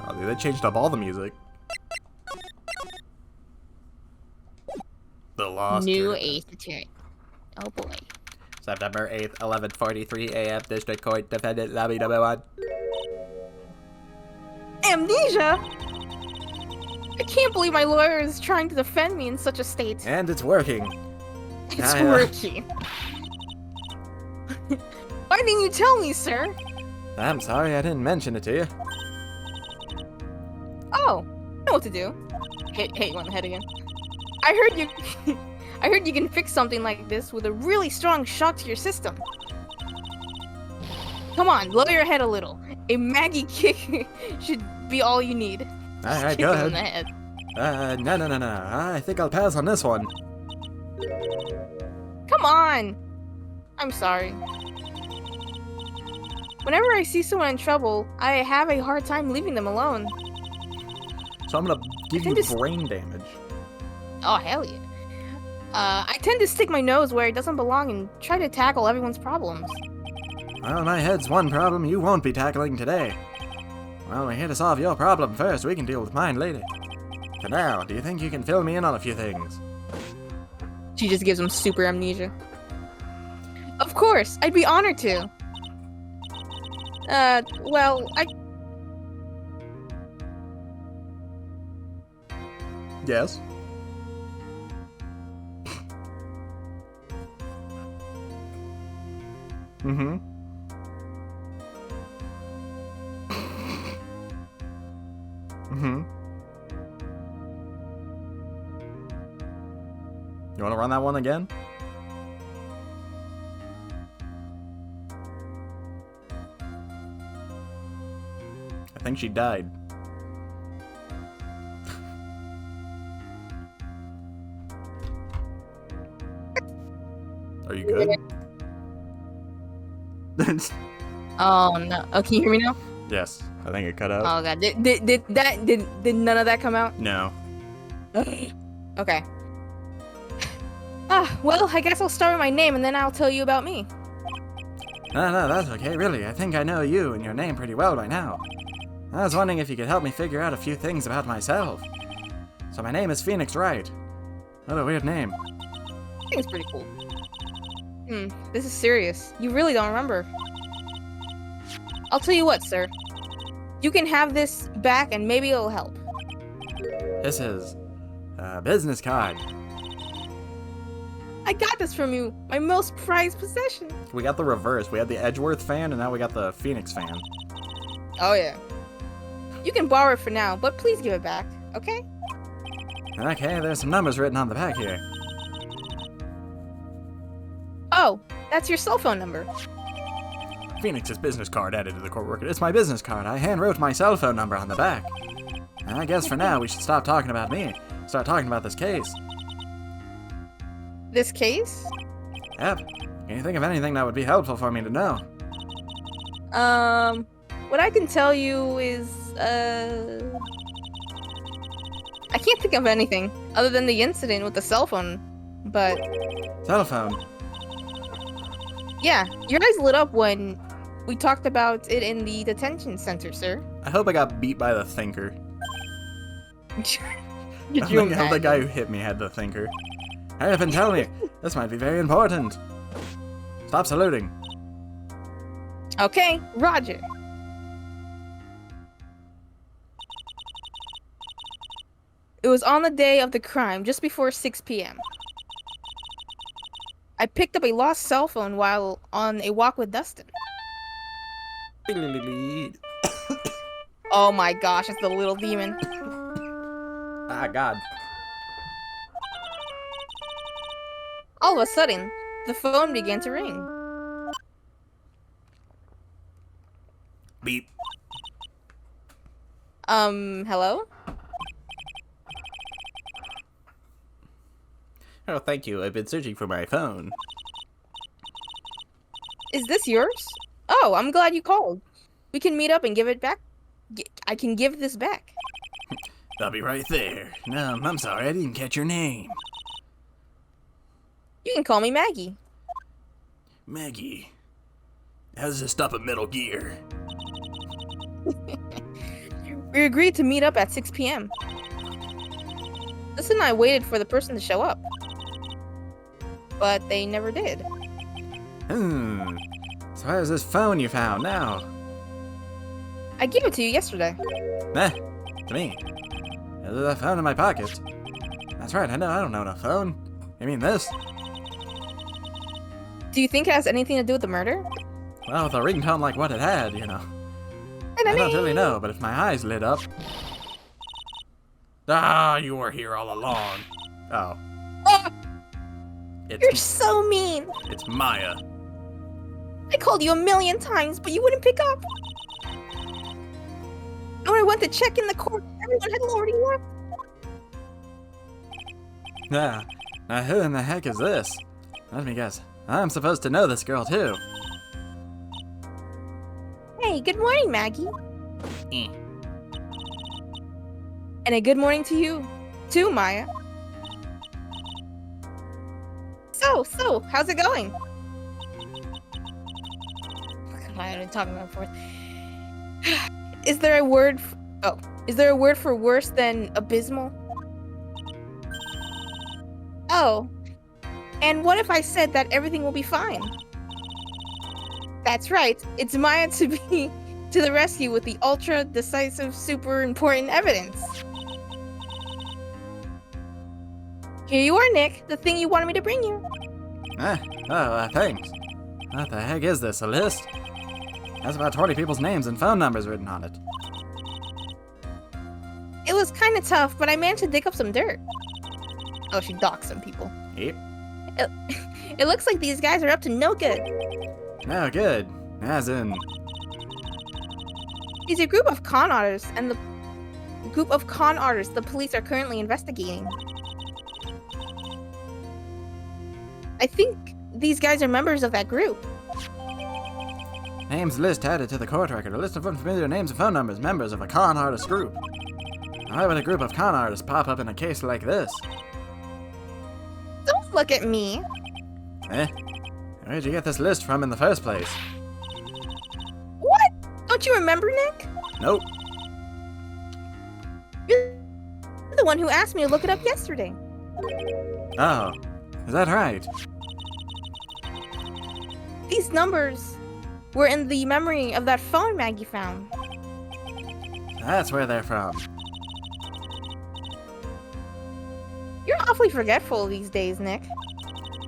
Oh, dude, they changed up all the music. The Lost. eighth attorney. Oh boy. September 8th, 11:43 a.m. District Court, Defendant Lobby Number 1. Amnesia? I can't believe my lawyer is trying to defend me in such a state. And it's working. It's working. Why didn't you tell me, sir? I'm sorry I didn't mention it to you. Oh, I know what to do. Hit you on the head again. I heard you. I heard you can fix something like this with a really strong shock to your system. Come on, lower your head a little. A Maggie kick should be all you need. Alright, Kick go him in ahead. the head. No. I think I'll pass on this one. Come on. I'm sorry. Whenever I see someone in trouble, I have a hard time leaving them alone. So I'm gonna give I you think brain damage. Oh, hell yeah. I tend to stick my nose where it doesn't belong and try to tackle everyone's problems. Well, my head's one problem you won't be tackling today. Well, we're here to solve your problem first. We can deal with mine later. For now, do you think you can fill me in on a few things? She just gives him super amnesia. Of course, I'd be honored to. Well, Yes. Mm-hmm. Mm-hmm. You want to run that one again? I think she died. Are you good? oh no. Oh, can you hear me now? Yes, I think it cut out. Oh god, did none of that come out? No. Okay. Well, I guess I'll start with my name and then I'll tell you about me. No, that's okay, really. I think I know you and your name pretty well by now. I was wondering if you could help me figure out a few things about myself. So my name is Phoenix Wright. What a weird name. I think it's pretty cool. This is serious. You really don't remember. I'll tell you what, sir. You can have this back and maybe it'll help. This is a business card. I got this from you, my most prized possession. We got the reverse. We had the Edgeworth fan, and now we got the Phoenix fan. Oh yeah. You can borrow it for now, but please give it back, okay? Okay, there's some numbers written on the back here. Oh, that's your cell phone number. Phoenix's business card added to the court record. It's my business card. I hand-wrote my cell phone number on the back. And I guess for now, we should stop talking about me. Start talking about this case. This case? Yep. Can you think of anything that would be helpful for me to know? What I can tell you is, I can't think of anything other than the incident with the cell phone, but... Cell phone? Yeah, your eyes lit up when we talked about it in the detention center, sir. I hope I got beat by the thinker. Could I you think the imagine? guy who hit me had the thinker. Hurry up and tell me. This might be very important. Stop saluting. Okay, Roger. It was on the day of the crime, just before 6 p.m. I picked up a lost cell phone while on a walk with Dustin. Oh my gosh, it's the little demon. Ah, God. All of a sudden, the phone began to ring. Beep. Hello? Oh, thank you. I've been searching for my phone. Is this yours? Oh, I'm glad you called. We can meet up and give it back. I can give this back. I'll be right there. No, I'm sorry. I didn't catch your name. You can call me Maggie. Maggie. How does this stop at Metal Gear? We agreed to meet up at 6 p.m. Listen and I waited for the person to show up. But they never did. So where's this phone you found now? I gave it to you yesterday. To me. There's a phone in my pocket. That's right, I don't know a phone. You mean this? Do you think it has anything to do with the murder? Well, with a ringtone like what it had, you know. I don't really know, but if my eyes lit up... Ah, you were here all along. Oh. Oh, It's, you're so mean. it's Maya. I called you a million times, but you wouldn't pick up. And when I went to check in the court, everyone had already left. Yeah. Now who in the heck is this? Let me guess. I'm supposed to know this girl too. Hey, good morning, Maggie. Eh. And a good morning to you, too, Maya. So, how's it going? I've been talking about before. Is there a word? Is there a word for worse than abysmal? Oh, and what if I said that everything will be fine? That's right. It's Maya to be to the rescue with the ultra decisive, super important evidence. Here you are, Nick. The thing you wanted me to bring you. Thanks. What the heck is this, a list? That's about 20 people's names and phone numbers written on it. It was kind of tough, but I managed to dig up some dirt. Oh, she doxed some people. Yep. It looks like these guys are up to no good. No good. As in... He's a group of con artists, and the police are currently investigating. I think these guys are members of that group. Names list added to the court record. A list of unfamiliar names and phone numbers. Members of a con artist group. Why would a group of con artists pop up in a case like this? Don't look at me. Eh? Where'd you get this list from in the first place? What? Don't you remember, Nick? Nope. You're the one who asked me to look it up yesterday. Oh, is that right? These numbers were in the memory of that phone Maggie found. That's where they're from. You're awfully forgetful these days, Nick.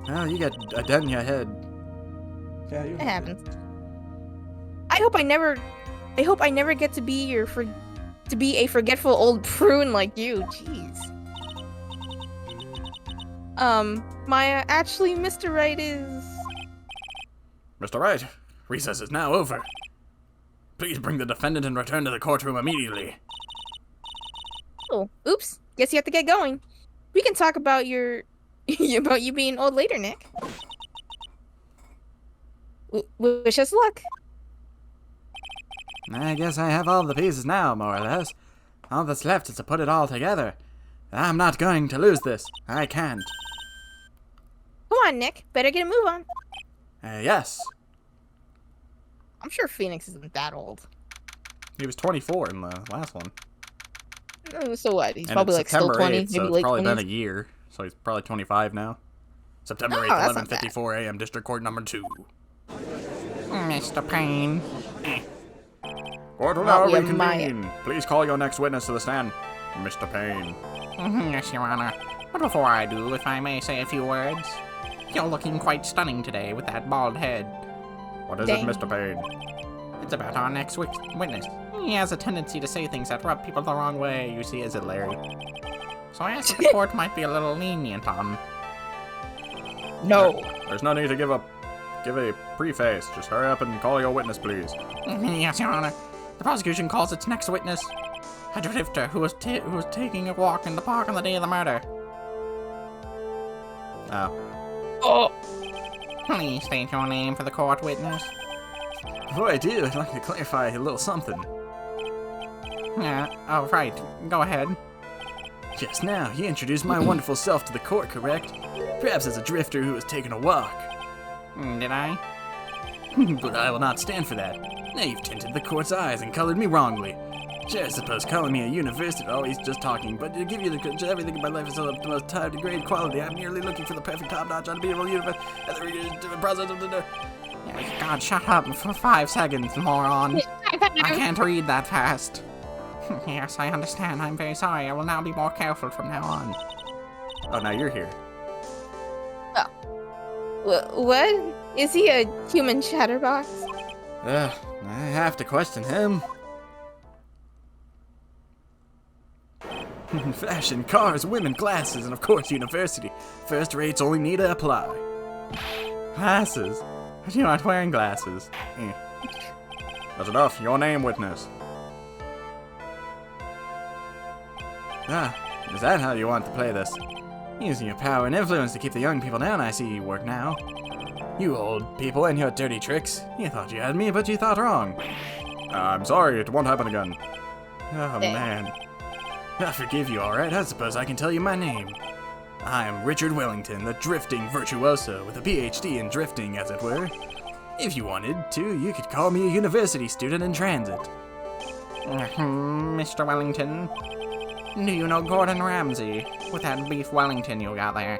Well, you get a dent in your head. Yeah, It happens. I hope I never get to be a forgetful old prune like you. Jeez. Maya, actually, Mr. Wright is... Mr. Wright, recess is now over. Please bring the defendant and return to the courtroom immediately. Oh, oops. Guess you have to get going. We can talk about about you being old later, Nick. Wish us luck. I guess I have all the pieces now, more or less. All that's left is to put it all together. I'm not going to lose this. I can't. Come on, Nick. Better get a move on. Yes. I'm sure Phoenix isn't that old. He was 24 in the last one. So what? He's And probably it's like September still 20, 8th, so maybe it's late probably 20s. been a year. So he's probably 25 now. September 8th, that's not 11:54 a.m. District Court number 2. Mr. Payne. Court will now yeah, reconvene. Please call your next witness to the stand, Mr. Payne. Yes, Your Honor. But before I do, if I may say a few words. You're looking quite stunning today with that bald head. What is Dang. it, Mr. Payne? It's about our next witness. He has a tendency to say things that rub people the wrong way, you see, is it, Larry? So I asked if the court might be a little lenient on... No. There's no need to give a preface. Just hurry up and call your witness, please. Yes, Your Honor. The prosecution calls its next witness a drifter who was taking a walk in the park on the day of the murder. Oh. Please state your name for the court witness. Before I do, I'd like to clarify a little something. Oh, right. Go ahead. Just now, you introduced my wonderful self to the court, correct? Perhaps as a drifter who was taking a walk. Did I? But I will not stand for that. Now you've tinted the court's eyes and colored me wrongly. Sure, I suppose calling me a university always just talking, but to give you everything in my life is of the most time-degraded quality. I'm merely looking for the perfect top-notch, unbeatable universe, and the process of the... God, shut up for 5 seconds, moron. I can't read that fast. Yes, I understand. I'm very sorry. I will now be more careful from now on. Oh, now you're here. What? Is he a human chatterbox? I have to question him. Fashion, cars, women, glasses, and of course university. First rates only need to apply. Glasses? But you aren't wearing glasses. That's enough. Your name, witness. Ah, is that how you want to play this? Using your power and influence to keep the young people down, I see you work now. You old people and your dirty tricks. You thought you had me, but you thought wrong. I'm sorry. It won't happen again. Oh, man. I forgive you, alright? I suppose I can tell you my name. I am Richard Wellington, the drifting virtuoso, with a PhD in drifting, as it were. If you wanted to, you could call me a university student in transit. Mr. Wellington, do you know Gordon Ramsay with that beef Wellington you got there?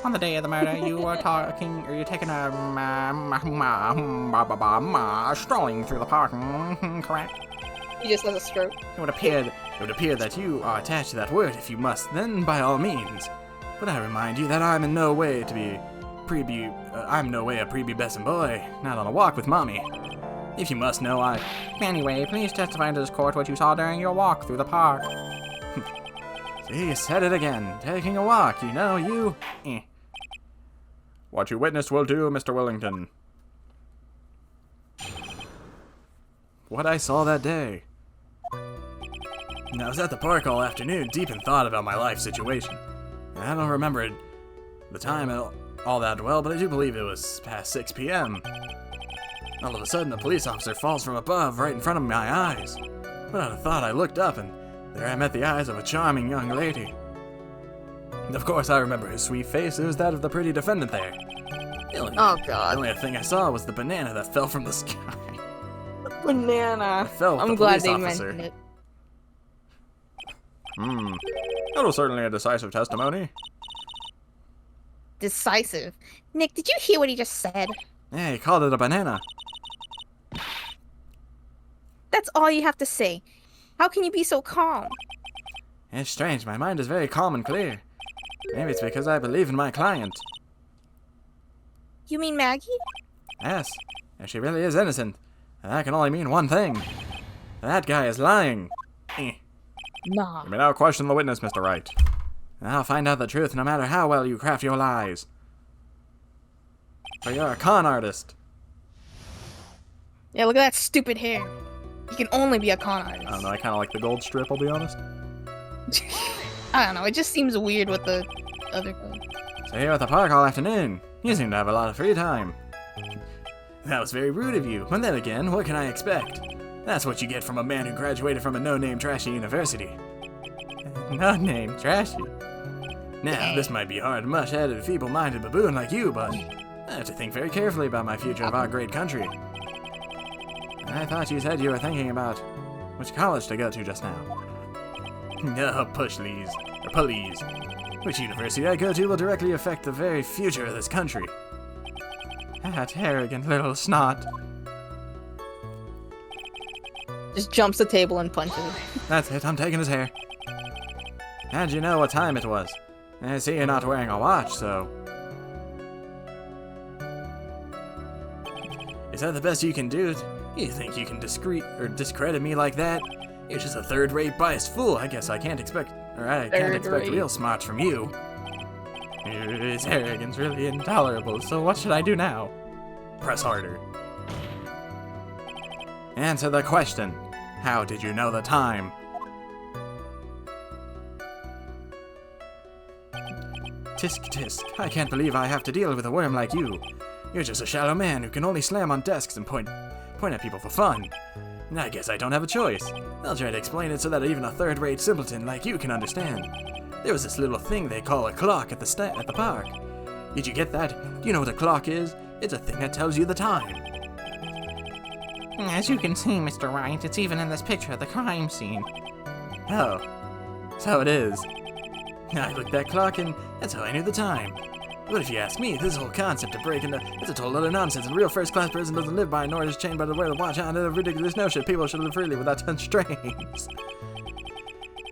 On the day of the murder, you were taking a strolling through the park, correct? He just has a stroke. It would appear that you are attached to that word. If you must, then by all means. But I remind you that I'm in no way a prepubescent boy, not on a walk with mommy. If you must know, Anyway, please testify to this court what you saw during your walk through the park. See, you said it again. Taking a walk, you know, you... What you witnessed will do, Mr. Wellington. What I saw that day. I was at the park all afternoon, deep in thought about my life situation. I don't remember the time all that well, but I do believe it was past 6 p.m. All of a sudden, a police officer falls from above right in front of my eyes. Without a thought, I looked up, and there I met the eyes of a charming young lady. And of course, I remember his sweet face. It was that of the pretty defendant there. Oh, The God. only thing I saw was the banana that fell from the sky. Banana. Fell with I'm the glad police they officer. mentioned it. That was certainly a decisive testimony. Decisive. Nick, did you hear what he just said? Yeah, he called it a banana. That's all you have to say. How can you be so calm? It's strange, my mind is very calm and clear. Maybe it's because I believe in my client. You mean Maggie? Yes, if she really is innocent, then that can only mean one thing. That guy is lying. Nah. You may now question the witness, Mr. Wright. And I'll find out the truth no matter how well you craft your lies. For you're a con artist. Yeah, look at that stupid hair. You can only be a con artist. I don't know, I kind of like the gold strip, I'll be honest. I don't know, it just seems weird with the other color. So here at the park all afternoon. You seem to have a lot of free time. That was very rude of you, but then again, what can I expect? That's what you get from a man who graduated from a no-name trashy university. No-name trashy? Now, this might be hard, mush-headed, feeble-minded baboon like you, but I have to think very carefully about my future of our great country. I thought you said you were thinking about which college to go to just now. No, pushleys, or pulleys. Which university I go to will directly affect the very future of this country. That arrogant little snot. Just jumps the table and punches. That's it, I'm taking his hair. How'd you know what time it was? I see you're not wearing a watch, so... Is that the best you can do? You think you can discredit me like that? You're just a third-rate biased fool. I guess I can't expect real smarts from you. His arrogance really intolerable, so what should I do now? Press harder. Answer the question. How did you know the time? Tisk tisk. I can't believe I have to deal with a worm like you. You're just a shallow man who can only slam on desks and point at people for fun. And I guess I don't have a choice. I'll try to explain it so that even a third-rate simpleton like you can understand. There was this little thing they call a clock at the park. Did you get that? Do you know what a clock is? It's a thing that tells you the time. As you can see, Mr. Wright, it's even in this picture of the crime scene. Oh, so it is. I looked at that clock and that's how I knew the time. But if you ask me, this whole concept of breaking it's a total other nonsense, and a real first-class person doesn't live by nor is chained by the wear the watch on. It's a ridiculous notion. People should live freely without constraints.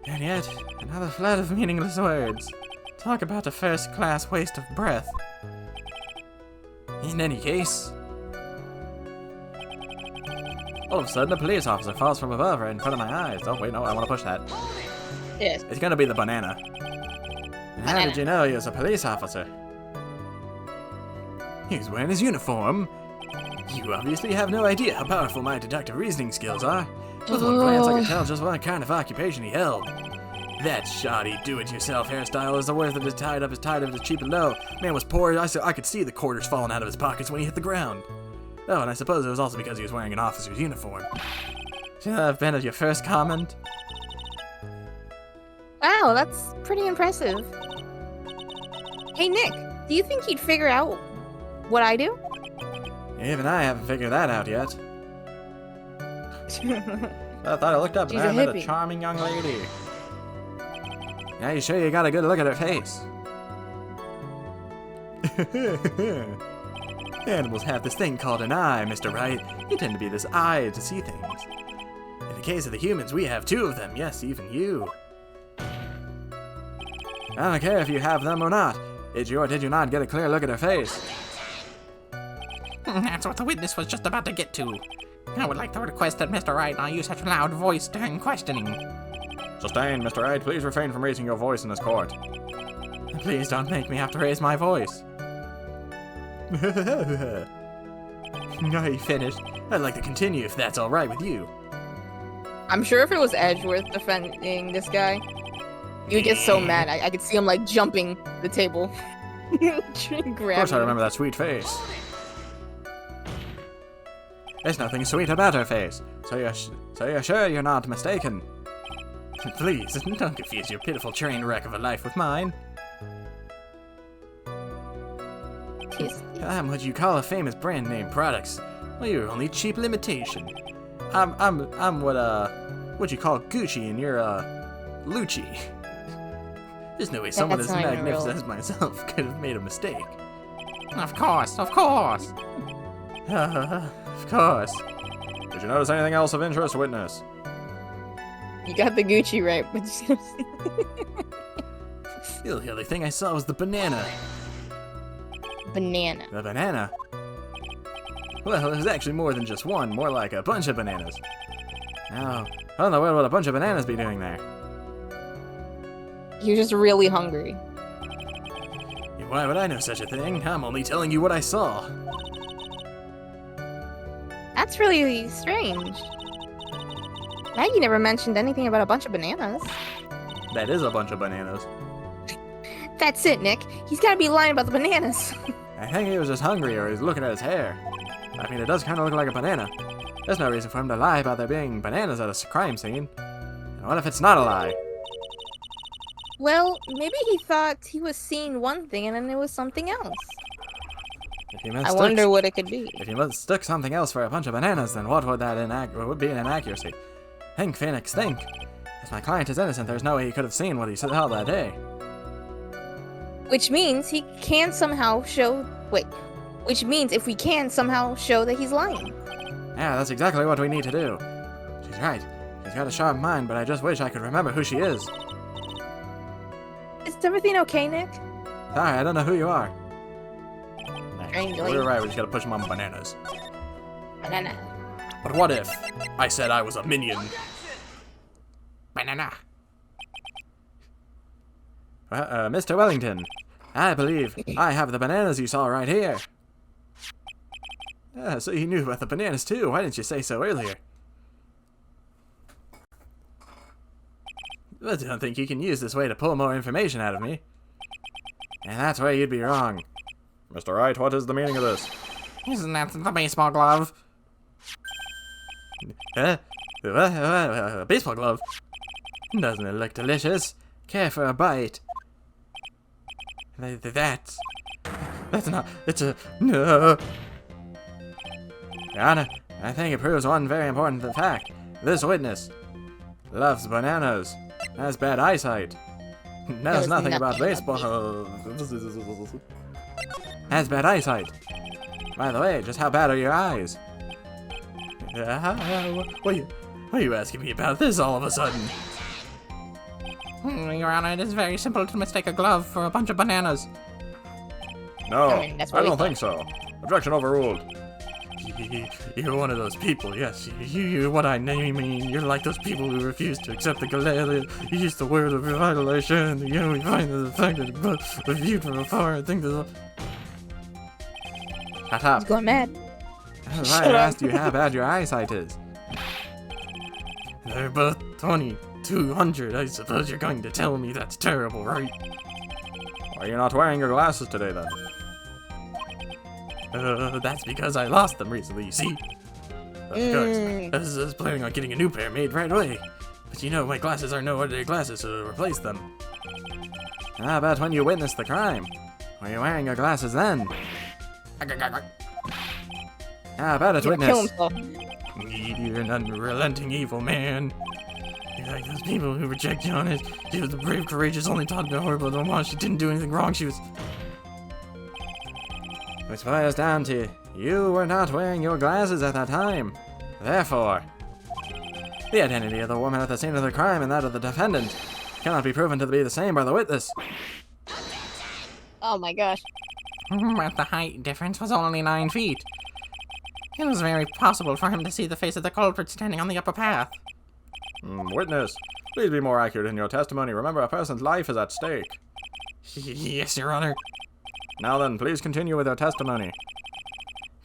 And yet, another flood of meaningless words. Talk about a first-class waste of breath. In any case... All of a sudden, a police officer falls from above right in front of my eyes. Oh, wait, no, I want to push that. Yes. It's gonna be the banana. And how did you know he was a police officer? He's wearing his uniform. You obviously have no idea how powerful my deductive reasoning skills are. With one glance, I could tell just what kind of occupation he held. That shoddy do-it-yourself hairstyle is the worst that is tied up as cheap and low. Man was poor. I could see the quarters falling out of his pockets when he hit the ground. Oh, and I suppose it was also because he was wearing an officer's uniform. Should that have been your first comment? Wow, that's pretty impressive. Hey, Nick, do you think he'd figure out what I do? Even I haven't figured that out yet. I thought I looked up and She's I a met a hippie. charming young lady. Now you sure you got a good look at her face? Animals have this thing called an eye, Mr. Wright. You tend to be this eye to see things. In the case of the humans, we have two of them. Yes, even you. I don't care if you have them or not. Did you or did you not get a clear look at her face? That's what the witness was just about to get to. I would like to request that Mr. Wright not use such a loud voice during questioning. Sustained, Mr. Wright. Please refrain from raising your voice in this court. Please don't make me have to raise my voice. I finished. I'd like to continue if that's alright with you. I'm sure if it was Edgeworth defending this guy, he would get so mad. I could see him like jumping the table. Of course I remember that sweet face. There's nothing sweet about her face. So you're sure you're not mistaken? Please, don't confuse your pitiful train wreck of a life with mine. I'm what you call a famous brand name products. Well, you're only cheap limitation. I'm what you call Gucci and you're, Lucci. There's no way someone as magnificent as myself could have made a mistake. Of course, of course. Of course. Did you notice anything else of interest, witness? You got the Gucci right, but The only other thing I saw was the banana. banana. The banana? Well, there's actually more than just one, more like a bunch of bananas. Now, how in the world would a bunch of bananas be doing there? You're just really hungry. Why would I know such a thing? I'm only telling you what I saw. That's really strange. Maggie never mentioned anything about a bunch of bananas. That is a bunch of bananas. That's it, Nick. He's gotta be lying about the bananas. I think he was just hungry or he's looking at his hair. I mean, it does kind of look like a banana. There's no reason for him to lie about there being bananas at a crime scene. And what if it's not a lie? Well, maybe he thought he was seeing one thing and then it was something else. I wonder what it could be. If you mistook something else for a bunch of bananas, then what would that would be an inaccuracy? Think, Phoenix, think. If my client is innocent, there's no way he could have seen what he saw that day. Which means he can somehow show... Wait. Which means if we can somehow show that he's lying. Yeah, that's exactly what we need to do. She's right. She's got a sharp mind, but I just wish I could remember who she is. Is everything okay, Nick? Sorry, I don't know who you are. Strangely. You're right, we just gotta push them on bananas. Banana. But what if I said I was a minion? Banana. Mr. Wellington, I believe I have the bananas you saw right here. So you knew about the bananas too. Why didn't you say so earlier? I don't think you can use this way to pull more information out of me. And that's where you'd be wrong. Mr. Wright, what is the meaning of this? Isn't that the baseball glove? A baseball glove? Doesn't it look delicious? Care for a bite? That's not... It's a... No! Your Honor, I think it proves one very important fact. This witness loves bananas, has bad eyesight, knows nothing about baseball, has bad eyesight. By the way, just how bad are your eyes? What are you asking me about this all of a sudden? Your Honor, it is very simple to mistake a glove for a bunch of bananas. No, I mean, that's what I we don't thought. think so. Objection overruled. You're one of those people, yes. You're what I mean. You're like those people who refuse to accept the Galileo. You use the word of revitalization. You know, we find the fact that the viewed from afar and think that. Shut up. He's going mad. That's why I asked you how bad your eyesight is. They're both 200. I suppose you're going to tell me that's terrible, right? Why are you not wearing your glasses today then? That's because I lost them recently, you see? Of course. I was planning on getting a new pair made right away. But you know, my glasses are no ordinary glasses, so to replace them. How about when you witnessed the crime? Were you wearing your glasses then? How about it, He'll kill witness? himself. You're an unrelenting evil man. You're like those people who reject you on it. She was the brave, courageous, only taught me horrible Mama. She didn't do anything wrong. She was... Which boils down to, you were not wearing your glasses at that time. Therefore, the identity of the woman at the scene of the crime and that of the defendant cannot be proven to be the same by the witness. Oh my gosh. But the height difference was only 9 feet. It was very possible for him to see the face of the culprit standing on the upper path. Witness, please be more accurate in your testimony. Remember, a person's life is at stake. Yes, Your Honor. Now then, please continue with your testimony.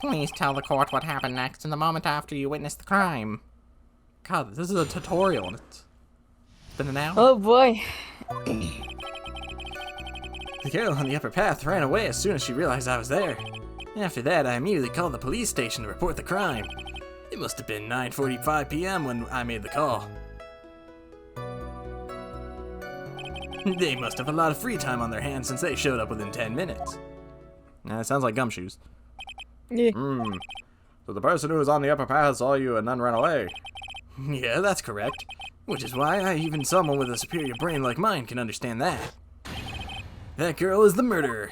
Please tell the court what happened next in the moment after you witnessed the crime. God, this is a tutorial and it's been an hour. Oh boy. The girl on the upper path ran away as soon as she realized I was there. After that, I immediately called the police station to report the crime. It must have been 9:45 p.m. when I made the call. They must have a lot of free time on their hands since they showed up within 10 minutes. Nah, it sounds like gumshoes. Yeah. So the person who was on the upper path saw you and then ran away. Yeah, that's correct. Which is why even someone with a superior brain like mine can understand that. That girl is the murderer.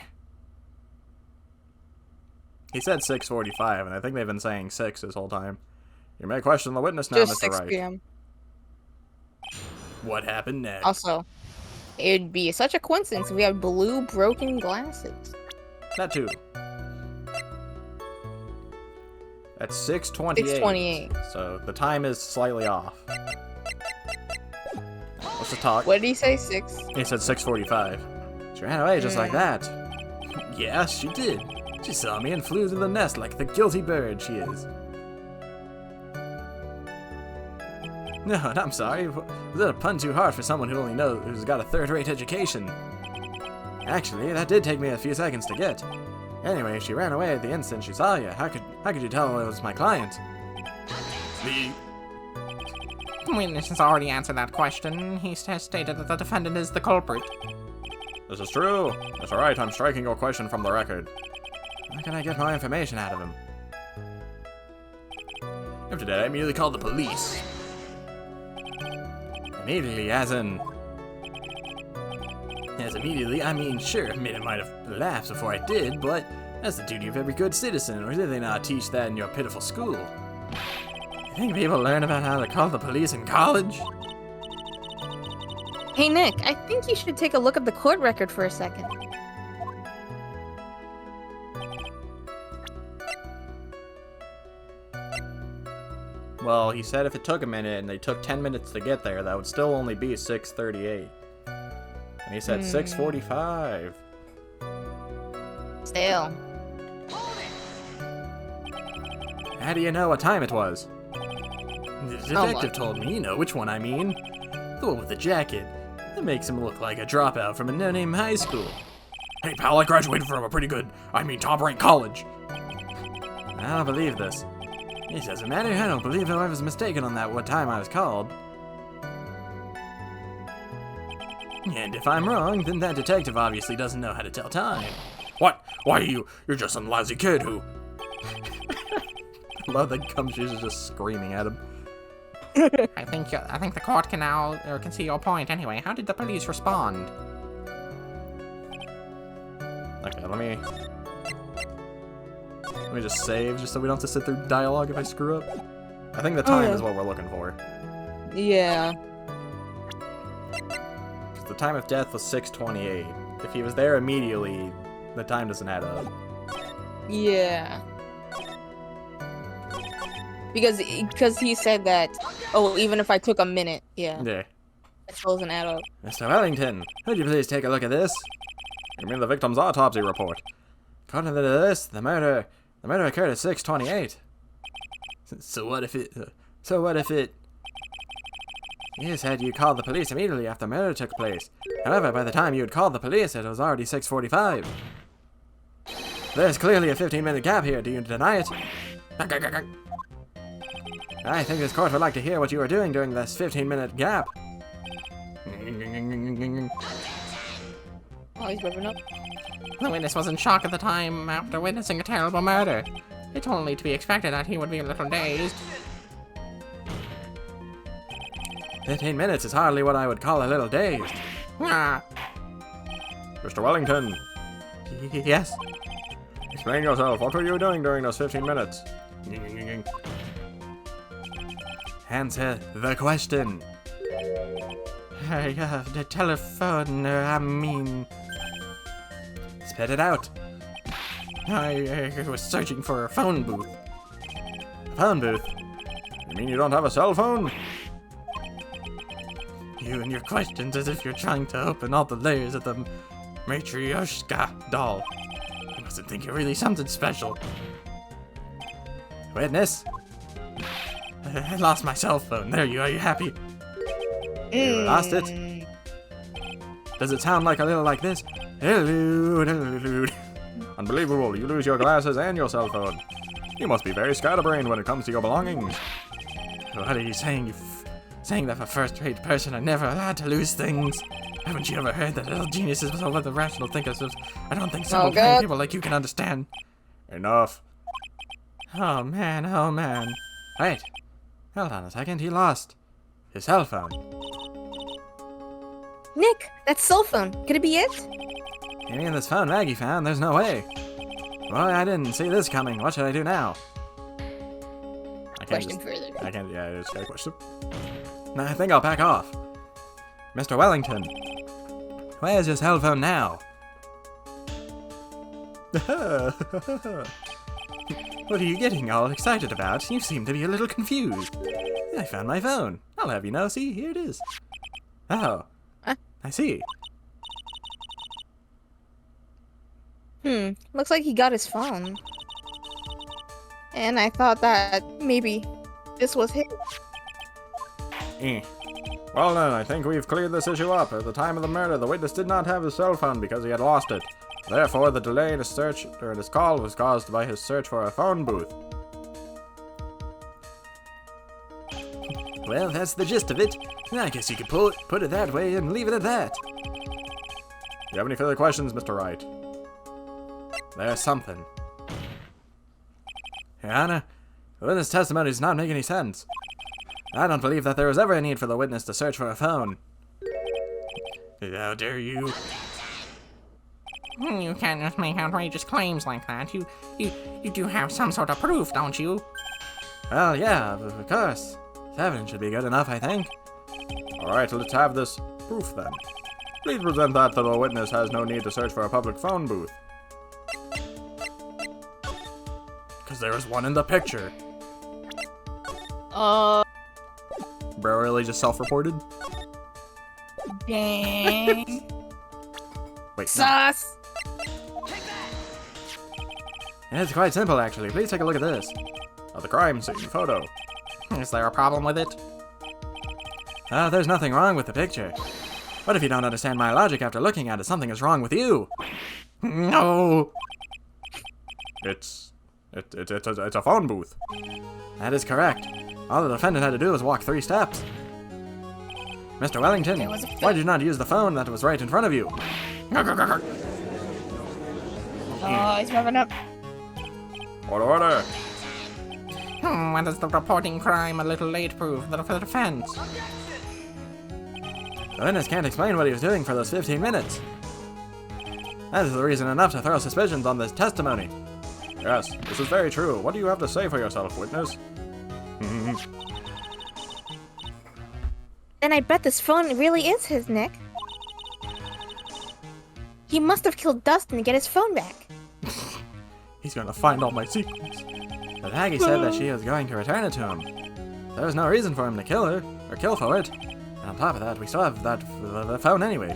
He said 6:45, and I think they've been saying 6 this whole time. You may question the witness now, Just Mr. 6 Wright. p.m. What happened next? Also, it'd be such a coincidence if we had blue broken glasses. That too. That's 6:28. 6:28. So the time is slightly off. What's the talk? What did he say? 6? He said 6:45. She ran away just like that. Yeah, she did. She saw me and flew to the nest like the guilty bird she is. No, and I'm sorry. Was that a pun too hard for someone who's got a third-rate education? Actually, that did take me a few seconds to get. Anyway, she ran away at the instant she saw you. How could you tell it was my client? The Witness has already answered that question. He has stated that the defendant is the culprit. This is true. That's alright, I'm striking your question from the record. How can I get more information out of him? After that, I immediately called the police. Immediately, as immediately, I mean, sure, a minute might have elapsed before I did, but that's the duty of every good citizen, or did they not teach that in your pitiful school? You think people learn about how to call the police in college? Hey, Nick, I think you should take a look at the court record for a second. Well, he said if it took a minute and they took 10 minutes to get there, that would still only be 6:38. And he said 6:45. Still. How do you know what time it was? The detective told me, you know which one I mean. The one with the jacket. That makes him look like a dropout from a no-name high school. Hey pal, I graduated from a top-ranked college. I don't believe this. It doesn't matter, I don't believe I was mistaken on what time I was called. And if I'm wrong, then that detective obviously doesn't know how to tell time. What? Why you're just some lousy kid who... I love that Gumshoes is just screaming at him. I think the court can see your point anyway. How did the police respond? Okay, let me just save, just so we don't have to sit through dialogue if I screw up. I think the time is what we're looking for. Yeah. Because the time of death was 6:28. If he was there immediately, the time doesn't add up. Yeah. Because he said that, oh, even if I took a minute, yeah. Yeah. That still doesn't add up. Mr. Wellington, would you please take a look at this? You mean the victim's autopsy report? According to this, the murder occurred at 6:28. So what if it... You said you called the police immediately after the murder took place. However, by the time you had called the police, it was already 6:45. There's clearly a 15-minute gap here. Do you deny it? I think this court would like to hear what you were doing during this 15-minute gap. Oh, he's ripping up. The witness was in shock at the time after witnessing a terrible murder. It's only to be expected that he would be a little dazed. 15 minutes is hardly what I would call a little dazed. Ah, Mr. Wellington, Yes? explain yourself. What were you doing during those 15 minutes? Answer the question. I have the telephone, I mean... Spit it out. I was searching for a phone booth. Phone booth. You mean you don't have a cell phone? You and your questions as if you're trying to open all the layers of the Matryoshka doll. You mustn't think you're really something special. Witness? I lost my cell phone. There you are. You happy? You lost it? Does it sound like a little like this? Hello, hello. Unbelievable, you lose your glasses and your cell phone. You must be very scatterbrained when it comes to your belongings. What are you saying? Saying that for a first-rate person, I never allowed to lose things? Haven't you ever heard that little geniuses with over the rational thinkers? I don't think simple plain people like you can understand. Enough. Oh man, oh man. Wait. Hold on a second, he lost his cell phone. Nick, that cell phone. Could it be it? You mean this phone Maggie found? There's no way. Well, I didn't see this coming. What should I do now? Question further. I can't, yeah, it's got a question. No, I think I'll back off. Mr. Wellington, where's your cell phone now? What are you getting all excited about? You seem to be a little confused. I found my phone. I'll have you know. See, here it is. Oh, I see. Looks like he got his phone. And I thought that maybe this was his. Well then, I think we've cleared this issue up. At the time of the murder, the witness did not have his cell phone because he had lost it. Therefore, the delay in his search, or in his call, was caused by his search for a phone booth. Well, that's the gist of it. I guess you could put it that way and leave it at that. Do you have any further questions, Mr. Wright? There's something. Your Honor, the witness' testimony does not make any sense. I don't believe that there was ever a need for the witness to search for a phone. How dare you? You can't just make outrageous claims like that. You do have some sort of proof, don't you? Well, yeah, of course. 7 should be good enough, I think. Alright, let's have this proof then. Please present that the witness has no need to search for a public phone booth. Because there was one in the picture. Bro really just self-reported? Dang. Wait, no. Sus. It's quite simple, actually. Please take a look at this. The crime scene photo. Is there a problem with it? There's nothing wrong with the picture. What if you don't understand my logic after looking at it? Something is wrong with you. No. It's a phone booth. That is correct. All the defendant had to do was walk 3 steps. Mr. Wellington, why did you not use the phone that was right in front of you? Oh, he's revving up. Order. What is the reporting crime a little late proof for the defense? The witness can't explain what he was doing for those 15 minutes. That is the reason enough to throw suspicions on this testimony. Yes, this is very true. What do you have to say for yourself, witness? Then I bet this phone really is his, Nick. He must have killed Dustin to get his phone back. He's gonna find all my secrets. But Maggie said that she was going to return it to him. There was no reason for him to kill her, or kill for it. And on top of that, we still have the phone anyway.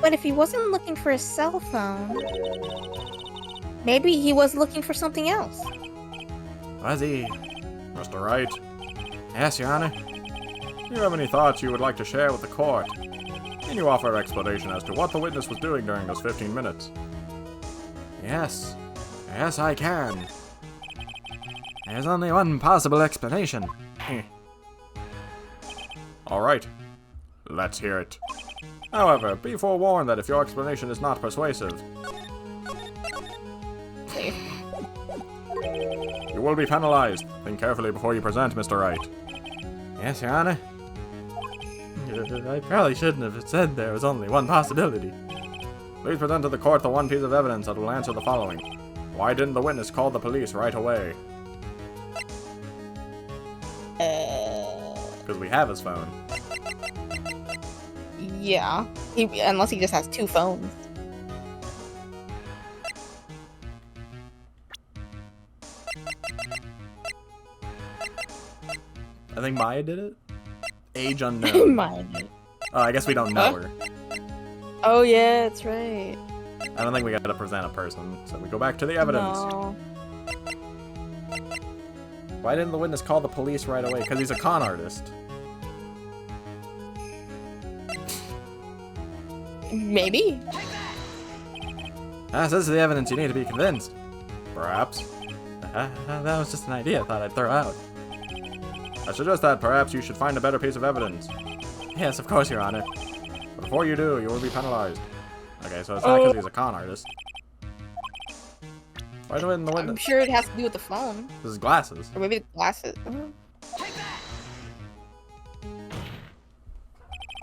But if he wasn't looking for a cell phone, maybe he was looking for something else. Was he? Mr. Wright, Yes, Your Honor. do you have any thoughts you would like to share with the court? Can you offer an explanation as to what the witness was doing during those 15 minutes? Yes. Yes, I can. There's only one possible explanation. Alright, let's hear it. However, be forewarned that if your explanation is not persuasive, you will be penalized. Think carefully before you present, Mr. Wright. Yes, Your Honor. I probably shouldn't have said there was only one possibility. Please present to the court the one piece of evidence that will answer the following. Why didn't the witness call the police right away? Because we have his phone. Yeah. Unless he just has 2 phones. I think Maya did it? Age unknown. Mine. Oh, I guess we don't know her. Oh yeah, that's right. I don't think we gotta present a person, so we go back to the evidence. No. Why didn't the witness call the police right away? Because he's a con artist. Maybe. This is the evidence you need to be convinced. Perhaps. That was just an idea I thought I'd throw out. I suggest that perhaps you should find a better piece of evidence. Yes, of course, Your Honor. But before you do, you will be penalized. Okay, so it's not because he's a con artist. Why do it in the window? I'm sure it has to do with the phone. This is glasses. Or maybe the glasses.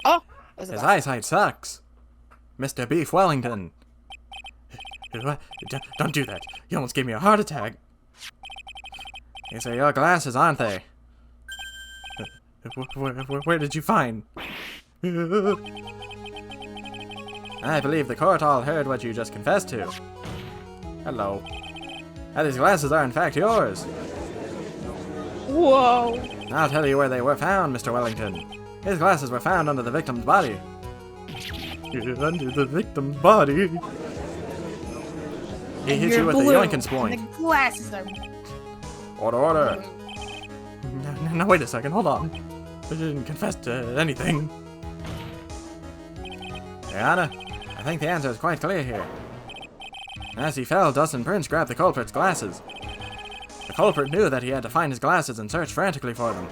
Oh! There's a His glass. eyesight sucks. Mr. Beef Wellington. What? Don't do that. You almost gave me a heart attack. These are your glasses, aren't they? Where did you find? I believe the court all heard what you just confessed to. Hello. These glasses are in fact yours. Whoa! I'll tell you where they were found, Mr. Wellington. His glasses were found under the victim's body. Under the victim's body? He hit you with the yoink and spoink. And the glasses are... Order. No, wait a second, hold on. I didn't confess to anything. Your Honor, I think the answer is quite clear here. As he fell, Dustin Prince grabbed the culprit's glasses. The culprit knew that he had to find his glasses and search frantically for them.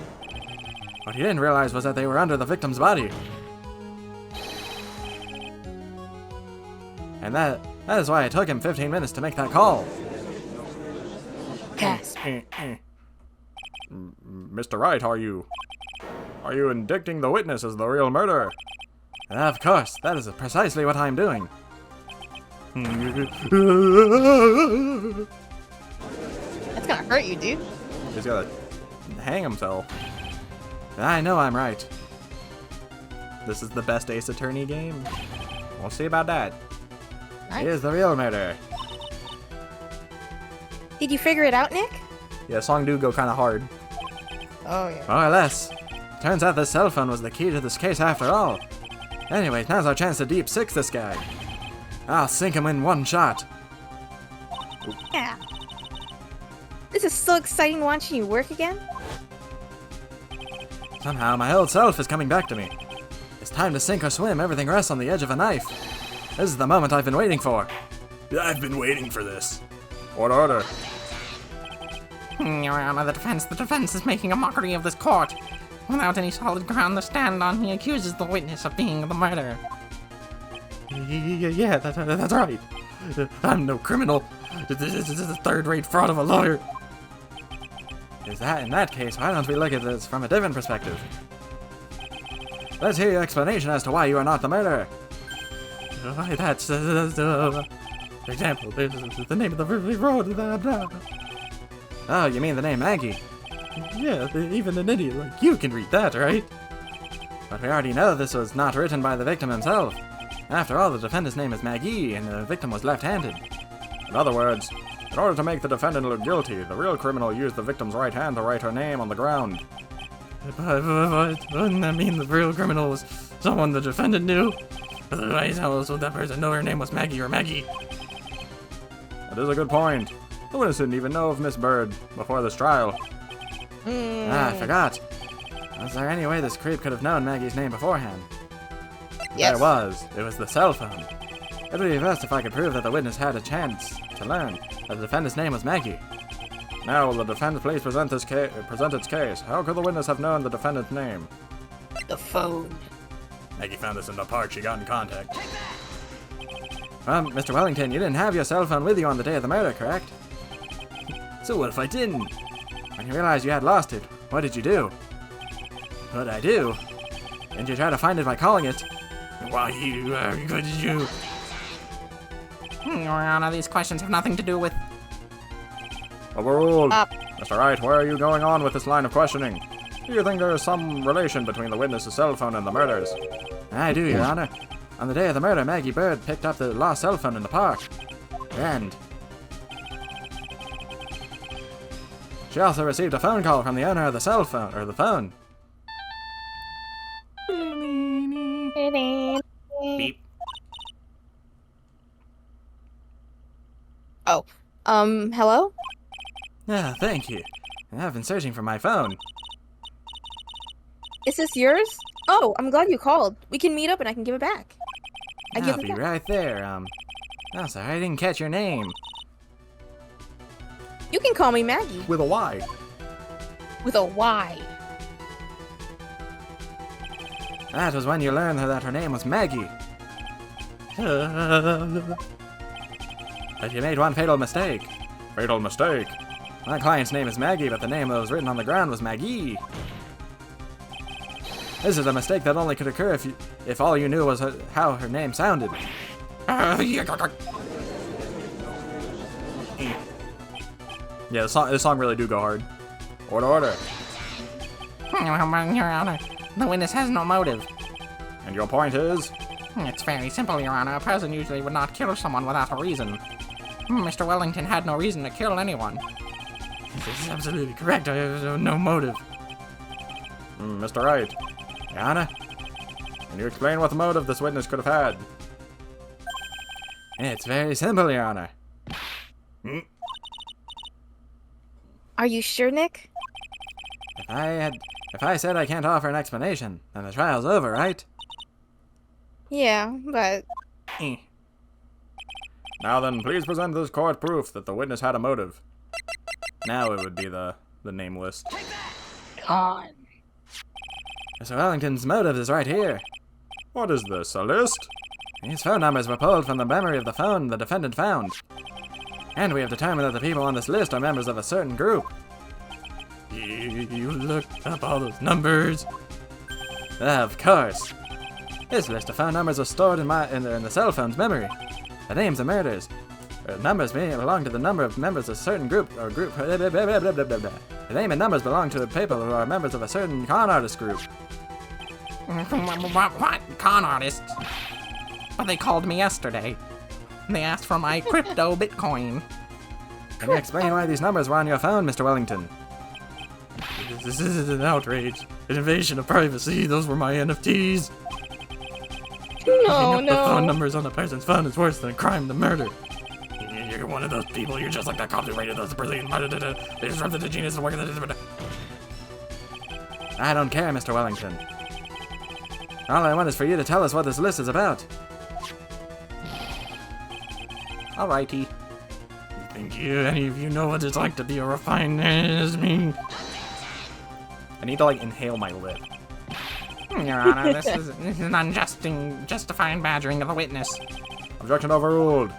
What he didn't realize was that they were under the victim's body. And that is why it took him 15 minutes to make that call. Gasp. Mr. Wright, are you indicting the witness as the real murderer? Of course, that is precisely what I'm doing. That's gonna hurt you, dude. He's gotta hang himself. I know I'm right. This is the best Ace Attorney game. We'll see about that. Nice. He is the real murderer. Did you figure it out, Nick? Yeah, song do go kind of hard. Oh, yeah. More or less. Turns out the cell phone was the key to this case after all. Anyway, now's our chance to deep six this guy. I'll sink him in one shot. Yeah. This is so exciting watching you work again. Somehow my old self is coming back to me. It's time to sink or swim. Everything rests on the edge of a knife. This is the moment I've been waiting for. I've been waiting for this. Order. Your Honor, the defense is making a mockery of this court. Without any solid ground to stand on, he accuses the witness of being the murderer. Yeah, that's right. I'm no criminal. This is a third-rate fraud of a lawyer. In that case, why don't we look at this from a different perspective? Let's hear your explanation as to why you are not the murderer. That's for example, the name of the road. Oh, you mean the name Maggie? Yeah, even an idiot like you can read that, right? But we already know this was not written by the victim himself. After all, the defendant's name is Maggie, and the victim was left-handed. In other words, in order to make the defendant look guilty, the real criminal used the victim's right hand to write her name on the ground. But wouldn't that mean the real criminal was someone the defendant knew? Otherwise, how else would that person know her name was Maggie or Maggie? That is a good point. The witness didn't even know of Miss Bird before this trial. I forgot. Was there any way this creep could have known Maggie's name beforehand? Yes. There was. It was the cell phone. It would be best if I could prove that the witness had a chance to learn that the defendant's name was Maggie. Now, will the defense please present its case? How could the witness have known the defendant's name? The phone. Maggie found this in the park. She got in contact. Well, Mr. Wellington, you didn't have your cell phone with you on the day of the murder, correct? So what if I didn't? When you realized you had lost it, what did you do? What'd I do? Didn't you try to find it by calling it? Why, could you? Your Honor, these questions have nothing to do with... Overruled. Up. Mr. Wright, where are you going on with this line of questioning? Do you think there is some relation between the witness's cell phone and the murders? I do, Your Honor. On the day of the murder, Maggie Bird picked up the lost cell phone in the park. And she also received a phone call from the owner of the cell phone, or the phone. Beep. Oh. Hello? Ah, thank you. I've been searching for my phone. Is this yours? Oh, I'm glad you called. We can meet up and I can give it back. I'll be right there. Oh, sorry, I didn't catch your name. You can call me Maggie. With a Y. With a Y. That was when you learned that her name was Maggie. But you made one fatal mistake. Fatal mistake. My client's name is Maggie, but the name that was written on the ground was Maggie. This is a mistake that only could occur if all you knew was how her name sounded. Yeah, this song really do go hard. Order. Your Honor, the witness has no motive. And your point is? It's very simple, Your Honor. A person usually would not kill someone without a reason. Mr. Wellington had no reason to kill anyone. This is absolutely correct. I have no motive. Mr. Wright. Your Honor, Can you explain what the motive this witness could have had? it's very simple, Your Honor. Are you sure, Nick? If I said I can't offer an explanation, then the trial's over, right? Yeah, but Now then, please present this court proof that the witness had a motive. Now it would be the name list. God. Mr. Wellington's motive is right here. What is this, a list? These phone numbers were pulled from the memory of the phone the defendant found. And we have determined that the people on this list are members of a certain group. You looked up all those numbers. Of course. This list of phone numbers was stored in the cell phone's memory. The names of murders. Numbers belong to the number of members of a certain group or group. The name and numbers belong to the people who are members of a certain con artist group. What? Con artist? But they called me yesterday. They asked for my crypto Bitcoin. Can you explain why these numbers were on your phone, Mr. Wellington? This is an outrage. An invasion of privacy. Those were my NFTs. No, Picking up the phone no. numbers on a person's phone is worse than a crime than murder. You're one of those people. You're just like that cop who raided those Brazilian. They disrupted the genius of working. I don't care, Mr. Wellington. All I want is for you to tell us what this list is about. Alrighty. Think any of you know what it's like to be a refined man as me? I need to, like, inhale my lip. Your Honor, this is an unjust and justified badgering of the witness. Objection overruled.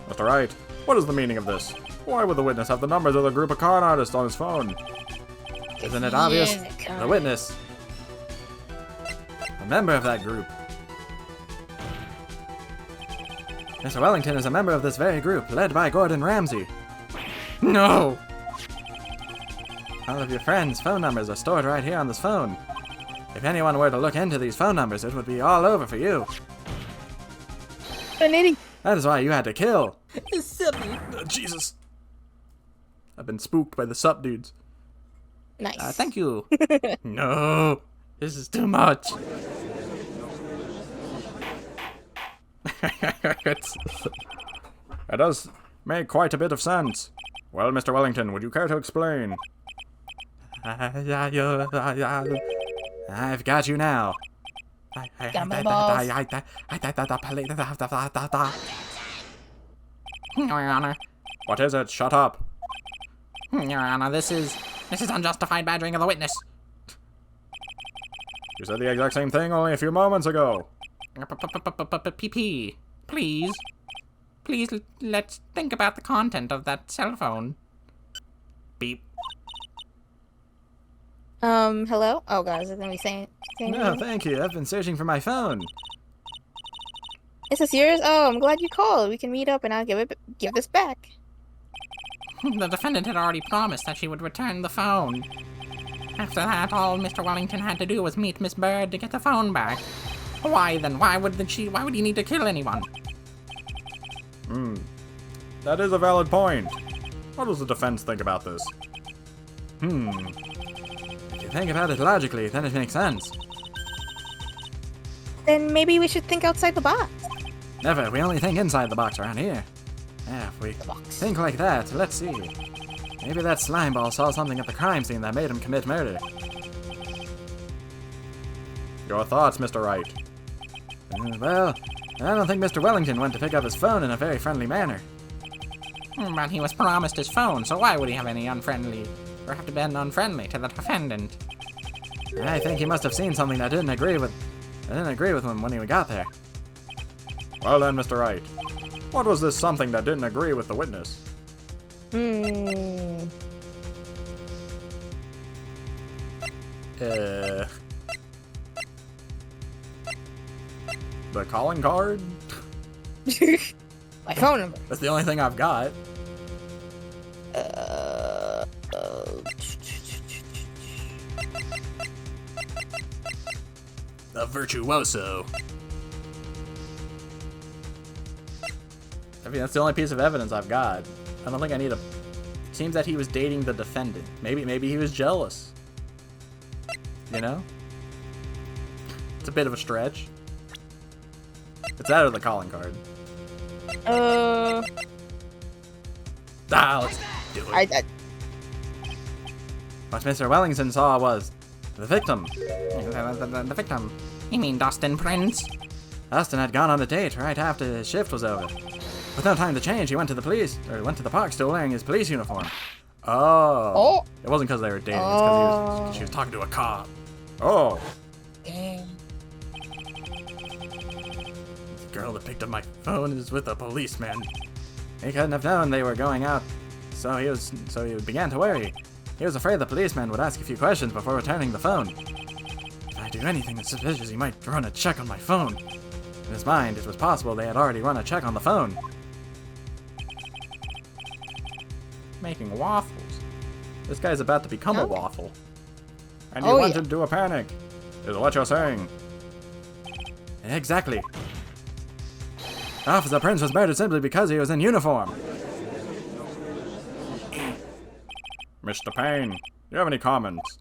Mr. Wright, what is the meaning of this? Why would the witness have the numbers of the group of con artists on his phone? Isn't it obvious? Yeah, The witness. A member of that group. Mr. Wellington is a member of this very group, led by Gordon Ramsay. No! All of your friends' phone numbers are stored right here on this phone. If anyone were to look into these phone numbers, it would be all over for you. An idiot. That is why you had to kill. Jesus. I've been spooked by the sup dudes. Nice. Thank you. No! This is too much. That does make quite a bit of sense. Well, Mr. Wellington, would you care to explain? I've got you now. Got my balls. Your Honor. What is it? Shut up. Your Honor, this is unjustified badgering of the witness. You said the exact same thing only a few moments ago. PP. Please. Please, let's think about the content of that cell phone. Beep. Hello? Oh god, is it gonna be saying No, anything? thank you. I've been searching for my phone. Is this yours? Oh, I'm glad you called. We can meet up and I'll give this back. The defendant had already promised that she would return the phone. After that, all Mr. Wellington had to do was meet Miss Bird to get the phone back. Why then? Why would he need to kill anyone? That is a valid point. What does the defense think about this? If you think about it logically, then it makes sense. Then maybe we should think outside the box. Never. We only think inside the box around here. Yeah, if we box. think like that, let's see. Maybe that slimeball saw something at the crime scene that made him commit murder. Your thoughts, Mr. Wright? Well, I don't think Mr. Wellington went to pick up his phone in a very friendly manner. But he was promised his phone, so why would he have any unfriendly, or have to be unfriendly to the defendant? I think he must have seen something that didn't agree with him when he got there. Well then, Mr. Wright, what was this something that didn't agree with the witness? The calling card? My phone number. That's the only thing I've got. The virtuoso. I mean, that's the only piece of evidence I've got. I don't think I need a... It seems that he was dating the defendant. Maybe he was jealous. You know? It's a bit of a stretch. It's that or the calling card. Let's do it. What Mr. Wellington saw was the victim. The victim. You mean Dustin Prince? Dustin had gone on a date right after his shift was over. With no time to change, he went to the park still wearing his police uniform. Oh. It wasn't because they were dating, it's because she was talking to a cop. Oh, Damn. The girl that picked up my phone is with a policeman. He couldn't have known they were going out, so he began to worry. He was afraid the policeman would ask a few questions before returning the phone. If I do anything that's suspicious, he might run a check on my phone. In his mind, it was possible they had already run a check on the phone. Making waffles. This guy's about to become a waffle. and you went into a panic, is what you're saying. Exactly. Officer Prince was murdered simply because he was in uniform. Mr. Payne, do you have any comments?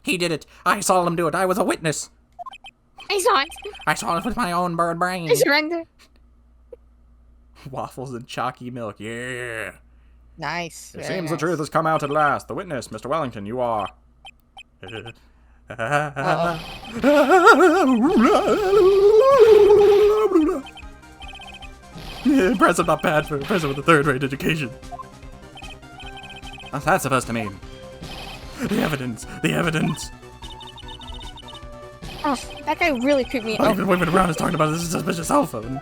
He did it. I saw him do it. I was a witness. I saw it. I saw it with my own bird brain. I surrender. Waffles and chalky milk, yeah. Nice. It seems the truth has come out at last. The witness, Mr. Wellington, you are. Impressive, not bad for a person with a third-rate education. What's that supposed to mean? The evidence! The evidence! Oh, that guy really creeped me I've out. been waving around is talking about this suspicious cell phone.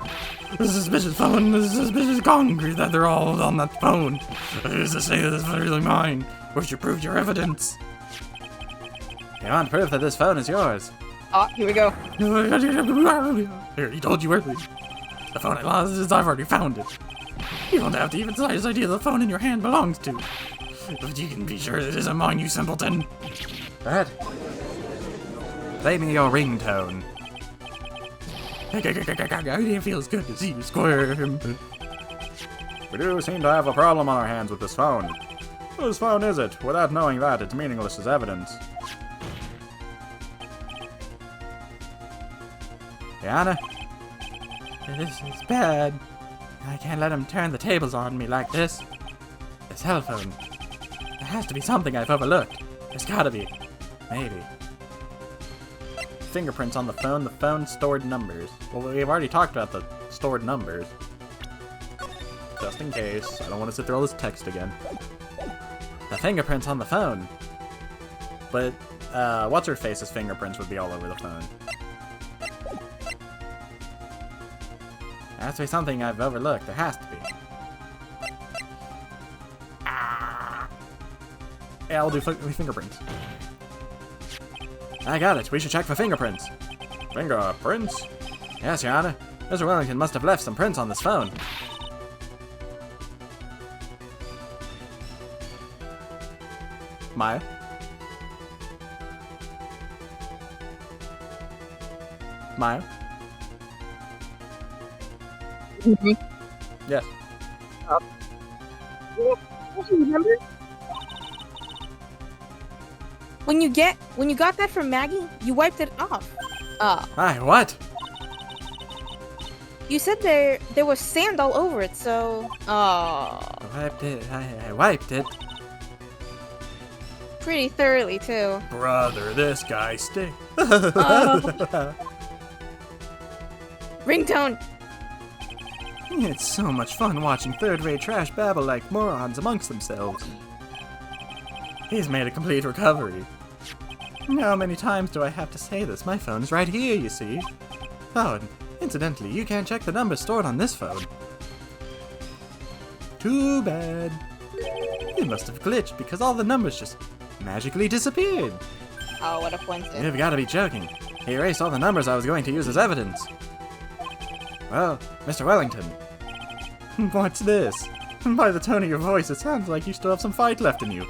This suspicious phone, this suspicious concrete that they're all on that phone. Who's to say that it's really mine? Where's your proof, your evidence? You want proof that this phone is yours? Oh, here we go. Here, he told you earlier. The phone I lost is I've already found it. You don't have to even slightest idea the phone in your hand belongs to. But you can be sure it isn't mine, you simpleton. Dad, play me your ringtone. It feels good to see you squirm. We do seem to have a problem on our hands with this phone. Whose phone is it? Without knowing that, it's meaningless as evidence. Yana, this is bad. I can't let him turn the tables on me like this. The cell phone. There has to be something I've overlooked. There's gotta be. Maybe. Fingerprints on the phone stored numbers. Well, we've already talked about the stored numbers. Just in case. I don't want to sit through all this text again. The fingerprints on the phone. But, what's-her-face's fingerprints would be all over the phone. There has to be something I've overlooked. There has to be. Yeah, I'll do fingerprints. I got it. We should check for fingerprints. Fingerprints? Yes, Your Honor. Mr. Wellington must have left some prints on this phone. Maya? Maya? Yes. Remember? When you got that from Maggie, you wiped it off. Hi, what? You said there was sand all over it, so I wiped it. I wiped it. pretty thoroughly too. Brother, this guy stinks. Ringtone. It's so much fun watching third-rate trash babble like morons amongst themselves. He's made a complete recovery. How many times do I have to say this? My phone is right here, you see. Oh, and incidentally, you can't check the numbers stored on this phone. Too bad. It must have glitched because all the numbers just magically disappeared. Oh, what a coincidence. You've got to be joking. He erased all the numbers I was going to use as evidence. Well, Mr. Wellington. What's this? By the tone of your voice, it sounds like you still have some fight left in you.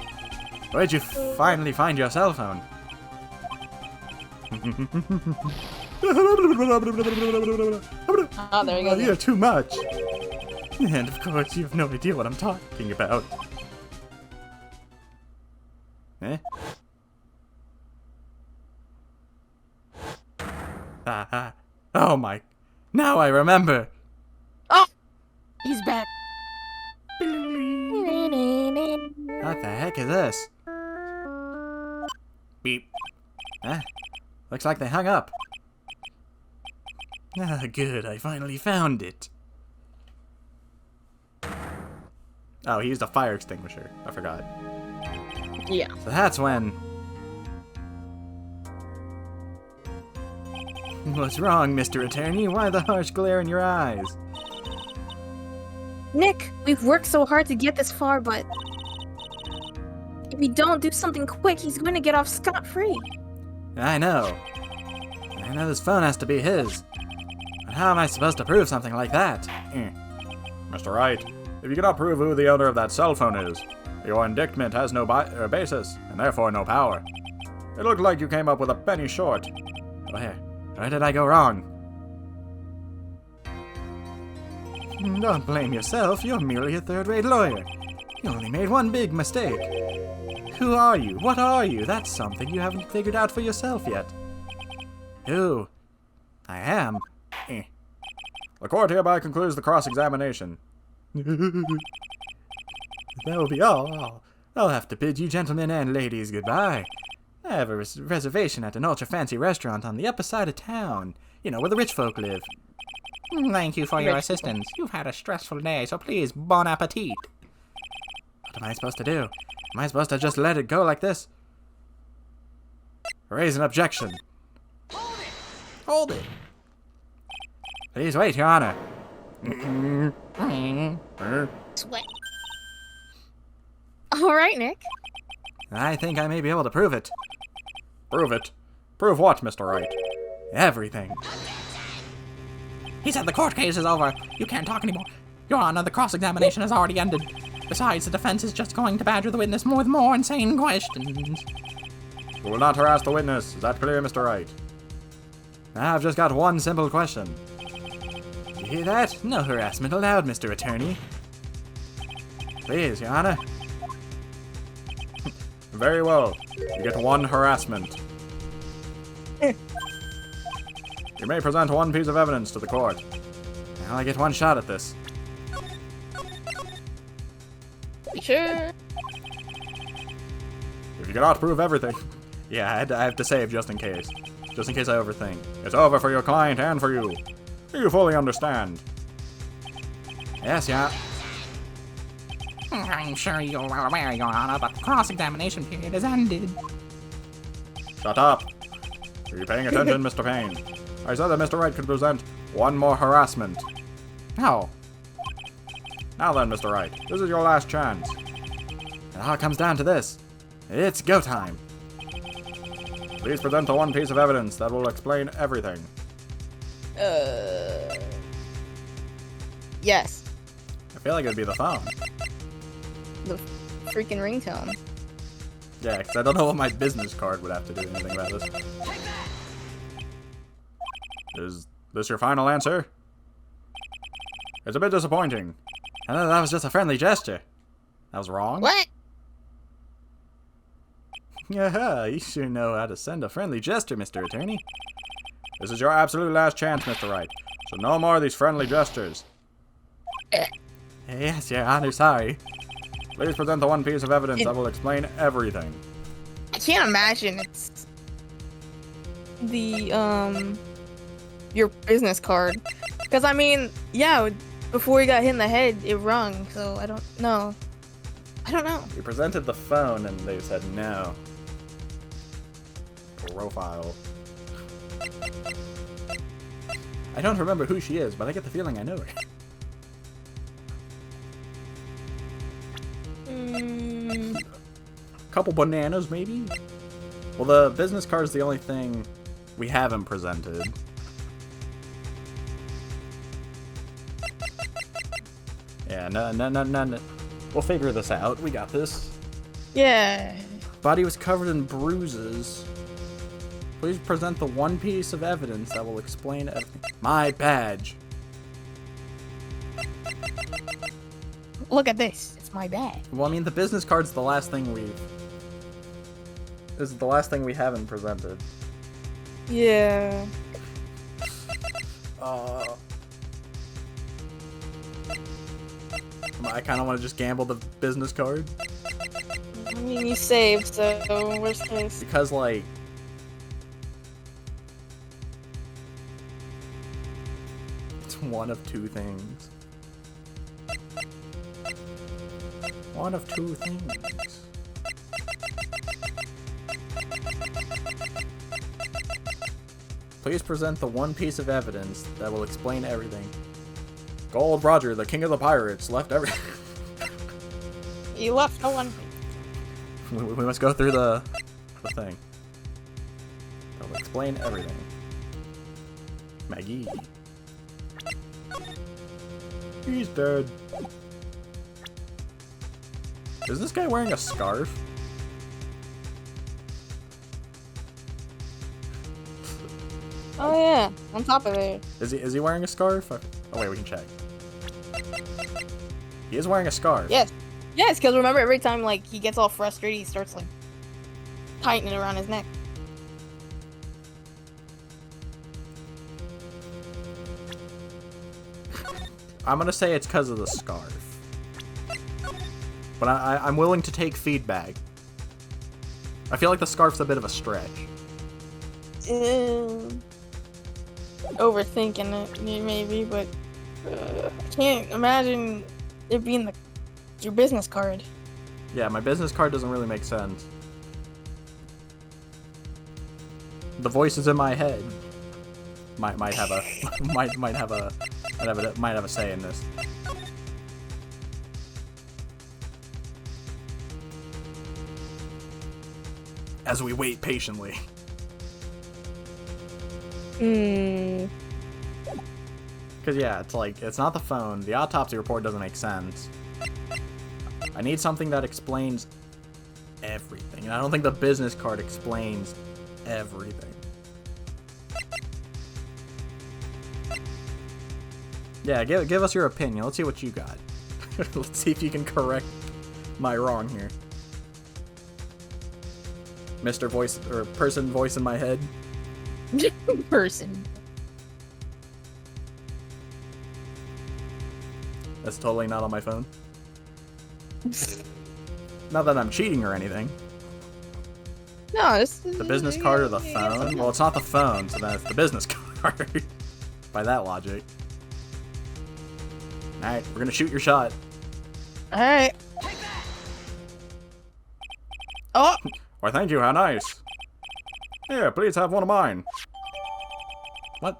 Where'd you finally find your cell phone? Oh, there you go. You're too much. And of course, you have no idea what I'm talking about. Eh? Oh my. Now I remember. Oh! He's back. What the heck is this? Beep. Looks like they hung up. Ah, good. I finally found it. Oh, he used a fire extinguisher. I forgot. Yeah. So that's when... What's wrong, Mr. Attorney? Why the harsh glare in your eyes? Nick, we've worked so hard to get this far, but if we don't do something quick, he's going to get off scot-free. I know. I know this phone has to be his. But how am I supposed to prove something like that? Mr. Wright, if you cannot prove who the owner of that cell phone is, your indictment has no basis, and therefore no power. It looked like you came up with a penny short. Where did I go wrong? Don't blame yourself, you're merely a third-rate lawyer. You only made one big mistake. Who are you? What are you? That's something you haven't figured out for yourself yet. Who? I am. The court hereby concludes the cross-examination. That will be all. I'll have to bid you gentlemen and ladies goodbye. I have a reservation at an ultra-fancy restaurant on the upper side of town. You know, where the rich folk live. Thank you for your assistance. You've had a stressful day, so please, bon appetit. What am I supposed to do? Am I supposed to just let it go like this? Raise an objection. Hold it. Please wait, Your Honor. Sweat. All right, Nick. I think I may be able to prove it. Prove it. Prove what, Mr. Wright? Everything. He said the court case is over. You can't talk anymore. Your Honor, the cross-examination has already ended. Besides, the defense is just going to badger the witness with more insane questions. We will not harass the witness. Is that clear, Mr. Wright? I've just got one simple question. You hear that? No harassment allowed, Mr. Attorney. Please, Your Honor. Very well. You get one harassment. You may present one piece of evidence to the court. Now I get one shot at this. You sure? If you cannot prove everything, Yeah, I have to save just in case. Just in case I overthink. it's over for your client and for you. Do you fully understand? Yes, yeah. I'm sure you're well aware, Your Honor, but the cross-examination period has ended. Shut up. Are you paying attention, Mr. Payne? I said that Mr. Wright could present one more harassment. Oh, Now then, Mr. Wright, this is your last chance. it all comes down to this. It's go time. Please present the one piece of evidence that will explain everything. Yes. I feel like it'd be the phone. The freaking ringtone. Yeah, because I don't know what my business card would have to do anything about this. Is this your final answer? It's a bit disappointing. I know that was just a friendly gesture. That was wrong. What? Yeah, you sure know how to send a friendly gesture, Mr. Attorney. This is your absolute last chance, Mr. Wright. So no more of these friendly gestures. Yes, Your Honor, sorry. Please present the one piece of evidence that will explain everything. I can't imagine it's the your business card. Because I mean, yeah, before he got hit in the head, it rung. So I don't know. I don't know. We presented the phone and they said no. Profile. I don't remember who she is, but I get the feeling I know her. Couple bananas, maybe? Well, the business card is the only thing we haven't presented. Yeah, no. We'll figure this out. We got this. Yeah. Body was covered in bruises. Please present the one piece of evidence that will explain everything. My badge. Look at this. It's my bag. Well, I mean, the business card's the last thing we've... This is the last thing we haven't presented. Yeah. I kind of want to just gamble the business card. I mean, you saved, so worst case. Because, like... It's one of two things. One of two things. Please present the one piece of evidence that will explain everything. Gold Roger, the king of the pirates, left everything. You left no one. We must go through the thing. That'll explain everything. Maggie. He's dead. Is this guy wearing a scarf? Oh yeah, on top of it. Is he wearing a scarf? Oh wait, we can check. He is wearing a scarf. Yes. Yes, because remember every time like he gets all frustrated, he starts like tightening around his neck. I'm gonna say it's because of the scarf. But I'm willing to take feedback. I feel like the scarf's a bit of a stretch. Overthinking it, maybe, but I can't imagine it being your business card. Yeah, my business card doesn't really make sense. The voices in my head might have a might have a say in this. As we wait patiently. Because yeah, it's like, it's not the phone. The autopsy report doesn't make sense. I need something that explains everything. And I don't think the business card explains everything. Yeah, give us your opinion. Let's see what you got. Let's see if you can correct my wrong here. Mr. Voice, or person voice in my head. Person. That's totally not on my phone. Not that I'm cheating or anything. No, it's The business card or the phone? Well, it's not the phone, so then it's the business card. By that logic. Alright, we're gonna shoot your shot. Alright. Oh! Why, thank you, how nice. Here, please have one of mine. What?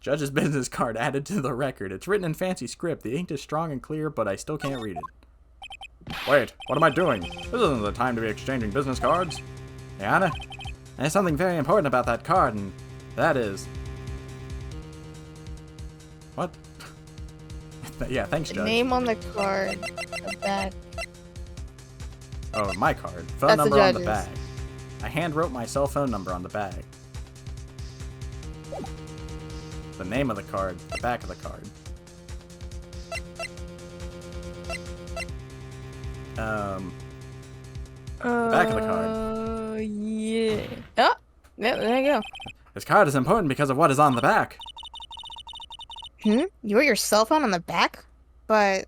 Judge's business card added to the record. It's written in fancy script. The ink is strong and clear, but I still can't read it. Wait, what am I doing? This isn't the time to be exchanging business cards. Your Honor, there's something very important about that card, and that is... What? Yeah, thanks, The Judge. name on the card. The back. Oh, my card. Phone That's the number on the judge's. bag. I hand wrote my cell phone number on the bag. The name of the card, the back of the card. The back of the card. Yeah. Oh! Yeah, there you go. This card is important because of what is on the back. You wrote your cell phone on the back? But...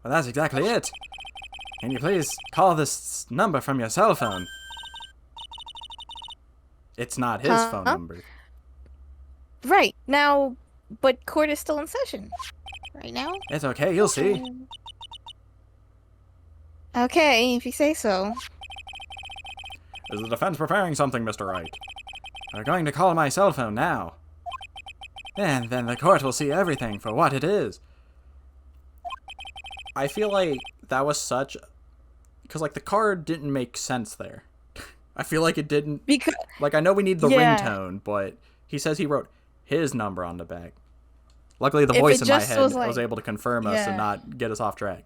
Well, that's exactly it. Can you please call this number from your cell phone? It's not his phone number. Right, now, but court is still in session. Right now? It's okay, you'll see. Okay, if you say so. Is the defense preparing something, Mr. Wright? We're going to call my cell phone now. And then the court will see everything for what it is. I feel like that was such... Because, like, the card didn't make sense there. I feel like it didn't... Because Like, I know we need the Yeah. ringtone, but he says he wrote his number on the back. Luckily, the If voice it in my just head was was like- able to confirm us Yeah. and not get us off track.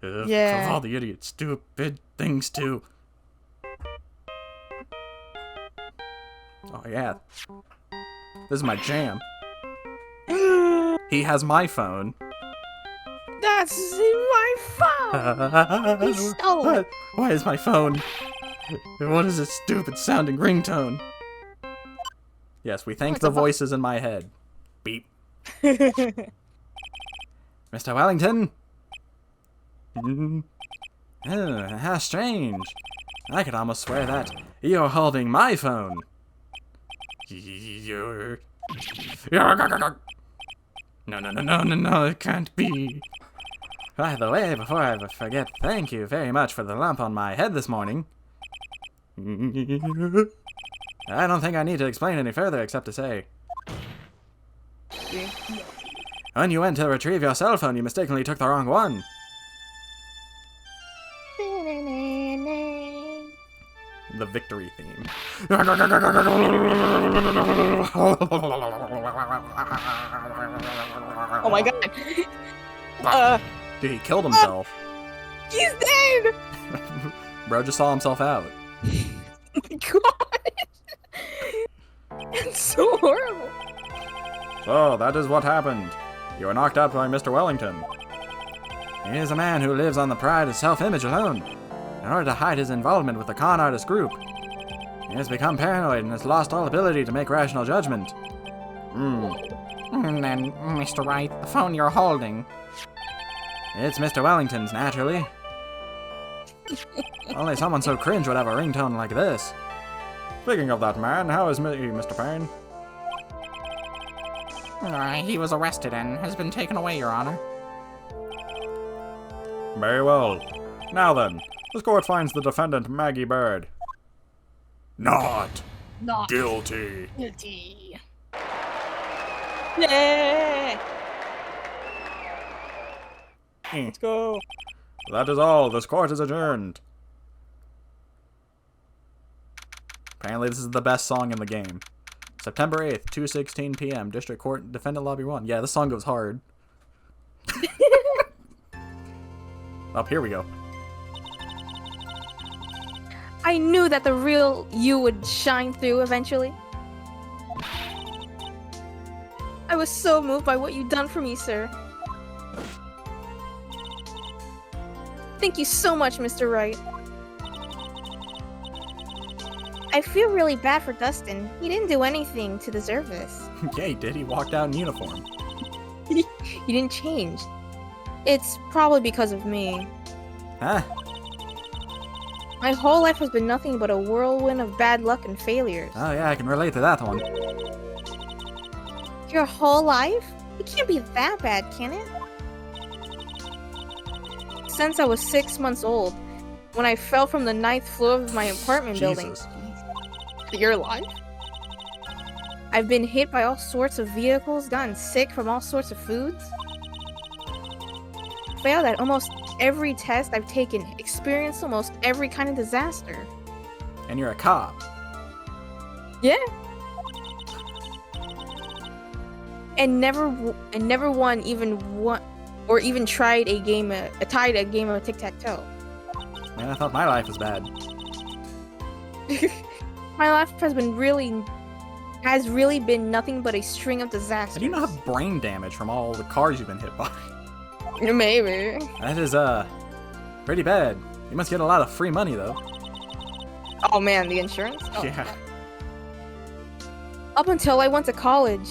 Yeah. Of all the idiot, stupid things, too. Oh, yeah. This is my jam. He has my phone. that's my phone! He stole it. Why is my phone? What is this stupid sounding ringtone? Yes, we thank it's the a vo- voices in my head. Beep. Mr. Wellington? Oh, how strange. I could almost swear that you're holding my phone. You're... No, it can't be. By the way, before I forget, thank you very much for the lump on my head this morning. I don't think I need to explain any further except to say, when you went to retrieve your cell phone, you mistakenly took the wrong one. The victory theme. Oh my god. Dude, he killed himself. He's dead! Bro just saw himself out. Oh my god. It's so horrible. So, that is what happened. You were knocked out by Mr. Wellington. He is a man who lives on the pride of self-image alone. In order to hide his involvement with the con artist group, he has become paranoid and has lost all ability to make rational judgment. And then, Mr. Wright, the phone you're holding. It's Mr. Wellington's, naturally. Only someone so cringe would have a ringtone like this. Speaking of that man, how is Mr. Payne? He was arrested and has been taken away, Your Honor. Very well. Now then, this court finds the defendant Maggie Bird not guilty. Guilty. Yeah. Let's go. That is all. This court is adjourned. Apparently this is the best song in the game. September 8th, 2:16 p.m. District Court, Defendant Lobby 1. Yeah, this song goes hard. Up, here we go. I knew that the real you would shine through eventually. I was so moved by what you've done for me, sir. Thank you so much, Mr. Wright. I feel really bad for Dustin. He didn't do anything to deserve this. Yeah, he did. He walked out in uniform. He didn't change. It's probably because of me. Huh? My whole life has been nothing but a whirlwind of bad luck and failures. Oh yeah, I can relate to that one. Your whole life? It can't be that bad, can it? Since I was 6 months old, when I fell from the 9th floor of my apartment building. Jesus. Your life? I've been hit by all sorts of vehicles, gotten sick from all sorts of foods. Failed at almost every test I've taken, experienced almost every kind of disaster. And you're a cop. Yeah. And never won or even tried a game of tic-tac-toe. Man, I thought my life was bad. My life has really been nothing but a string of disasters. And you don't have brain damage from all the cars you've been hit by. Maybe. That is, pretty bad. You must get a lot of free money, though. Oh man, the insurance? Oh. Yeah. Up until I went to college,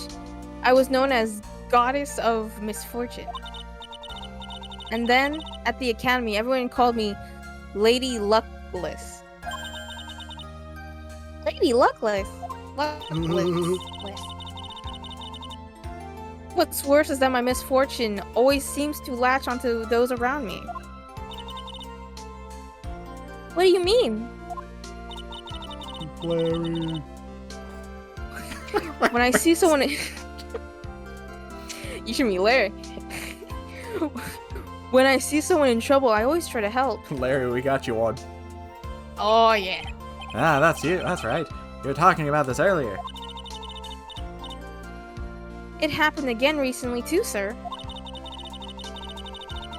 I was known as Goddess of Misfortune. And then, at the academy, everyone called me Lady Luckless. Lady Luckless? Luckless. What's worse is that my misfortune always seems to latch onto those around me. What do you mean? Larry. When I see someone... You should be Larry. When I see someone in trouble, I always try to help. Larry, we got you one. Oh, yeah. Ah, that's you. That's right. You were talking about this earlier. It happened again recently too, sir.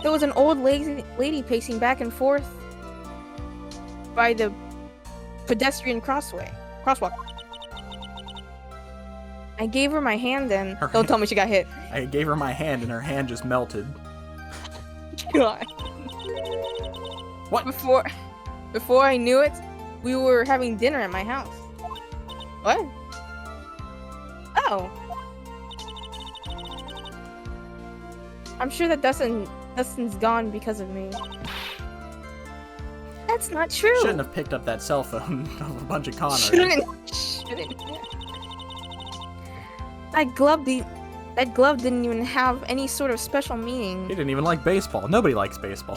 There was an old lady pacing back and forth by the pedestrian crosswalk. I gave her my hand and... Don't tell me she got hit. I gave her my hand and her hand just melted. God. What? Before I knew it, we were having dinner at my house. What? Oh. I'm sure that Dustin's gone because of me. That's not true. Shouldn't have picked up that cell phone of a bunch of con artists. Shouldn't. That glove didn't even have any sort of special meaning. He didn't even like baseball. Nobody likes baseball.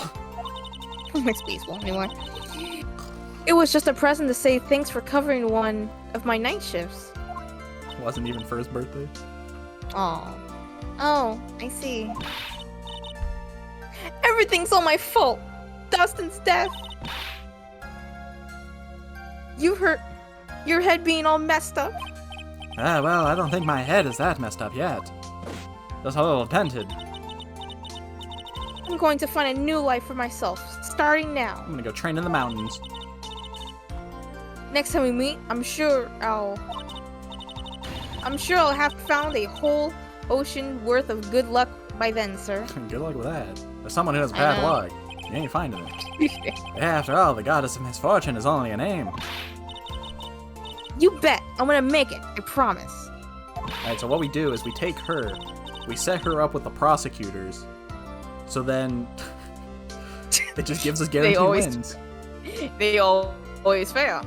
Who likes baseball anymore? It was just a present to say thanks for covering one of my night shifts. Wasn't even for his birthday. Oh, I see. Everything's all my fault. Dustin's death. You hurt your head being all messed up. Ah, well, I don't think my head is that messed up yet. Just a little dented. I'm going to find a new life for myself, starting now. I'm gonna go train in the mountains. Next time we meet, I'm sure I'll have found a whole ocean worth of good luck by then, sir. Good luck with that. As someone who has bad luck, you ain't finding it. After all, the goddess of misfortune is only a name. You bet. I'm gonna make it. I promise. Alright, so what we do is we take her, we set her up with the prosecutors, so then it just gives us guaranteed wins. They always fail.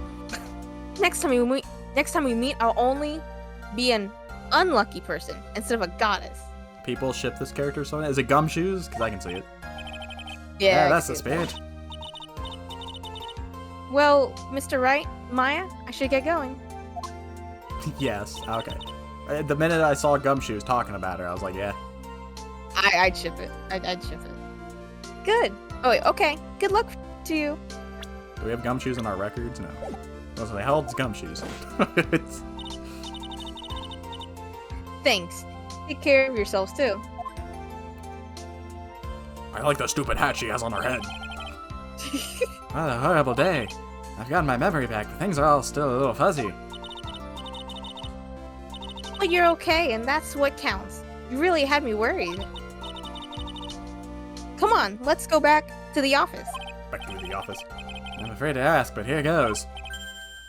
Next time we meet, I'll only be an unlucky person instead of a goddess. People ship this character so is it Gumshoes? Because I can see it. Yeah, that's the spirit. Well, Mr. Wright, Maya, I should get going. Yes, okay. The minute I saw Gumshoes talking about her, I was like, yeah. I'd ship it. I'd ship it. Good. Oh, wait, okay. Good luck to you. Do we have Gumshoes in our records? No. I was like, how old's Gumshoes? Thanks. Take care of yourselves, too. I like the stupid hat she has on her head. What a horrible day. I've gotten my memory back, but things are all still a little fuzzy. But you're okay, and that's what counts. You really had me worried. Come on, let's go back to the office. Back to the office. I'm afraid to ask, but here goes.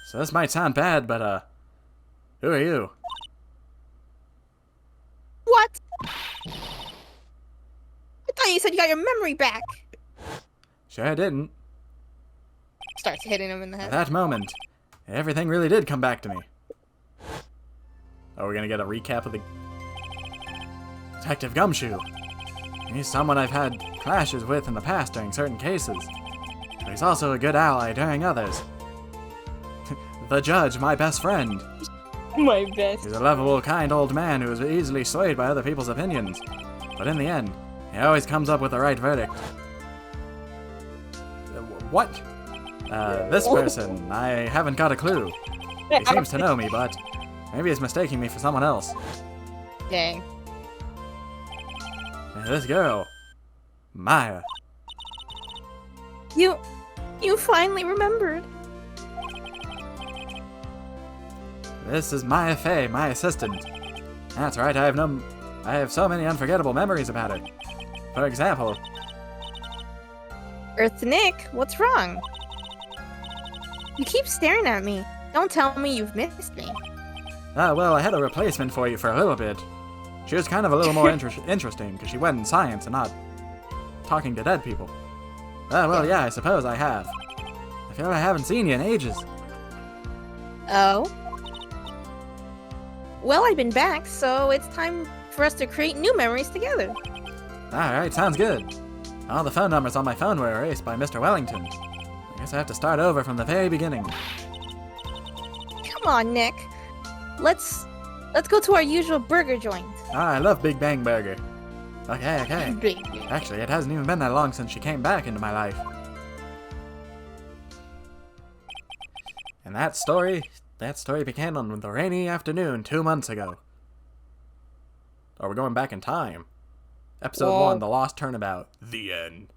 So this might sound bad, but, who are you? What? I thought you said you got your memory back. Sure didn't. Starts hitting him in the At head. that moment, everything really did come back to me. Oh, we're gonna get a recap of the... Detective Gumshoe. He's someone I've had clashes with in the past during certain cases. But he's also a good ally during others. The judge, my best friend. My best. He's a lovable, kind old man who is easily swayed by other people's opinions. But in the end, he always comes up with the right verdict. What? This person, I haven't got a clue. He seems to know me, but maybe he's mistaking me for someone else. Dang. This girl, Maya. You finally remembered. This is Maya Fey, my assistant. That's right, I have so many unforgettable memories about her. For example, Earth Nick, what's wrong? You keep staring at me. Don't tell me you've missed me. well, I had a replacement for you for a little bit. She was kind of a little more interesting, because she went in science and not talking to dead people. Well, yeah, I suppose I have. I feel I haven't seen you in ages. Oh? Well, I've been back, so it's time for us to create new memories together. Alright, sounds good. All the phone numbers on my phone were erased by Mr. Wellington. I guess I have to start over from the very beginning. Come on, Nick. Let's go to our usual burger joint. I love Big Bang Burger. Okay. Actually, it hasn't even been that long since she came back into my life. And that story began on the rainy afternoon 2 months ago. Are we going back in time? Episode 1, The Lost Turnabout. The end.